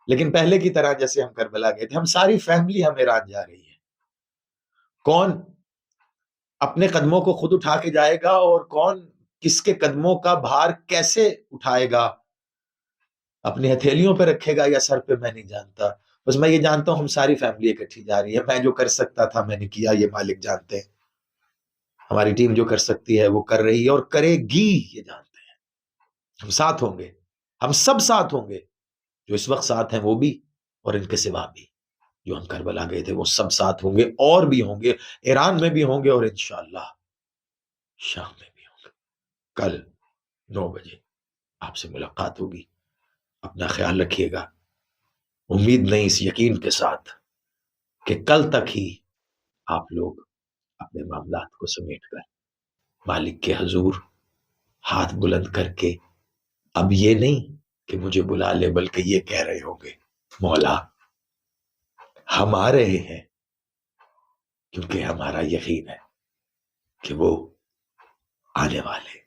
لیکن پہلے کی طرح جیسے ہم کربلا گئے تھے، ہم ساری فیملی ہم ایران جا رہی ہے. کون اپنے قدموں کو خود اٹھا کے جائے گا اور کون کس کے قدموں کا بھار کیسے اٹھائے گا، اپنی ہتھیلیوں پہ رکھے گا یا سر پہ، میں نہیں جانتا. بس میں یہ جانتا ہوں ہم ساری فیملی اکٹھی جا رہی ہے. میں جو کر سکتا تھا میں نے کیا، یہ مالک جانتے ہیں. ہماری ٹیم جو کر سکتی ہے وہ کر رہی ہے اور کرے گی، یہ جانتے ہیں. ہم ساتھ ہوں گے، ہم سب ساتھ ہوں گے، جو اس وقت ساتھ ہیں وہ بھی اور ان کے سوا بھی. جو ہم کربلا گئے تھے وہ سب ساتھ ہوں گے، اور بھی ہوں گے، ایران میں بھی ہوں گے، اور انشاءاللہ شام میں بھی ہوں گے. کل 9 بجے آپ سے ملاقات ہوگی. اپنا خیال رکھیے گا. امید نہیں، اس یقین کے ساتھ کہ کل تک ہی آپ لوگ اپنے معاملات کو سمیٹ کر مالک کے حضور ہاتھ بلند کر کے، اب یہ نہیں کہ مجھے بلا لے، بلکہ یہ کہہ رہے ہوں گے مولا ہم آ رہے ہیں، کیونکہ ہمارا یقین ہے کہ وہ آنے والے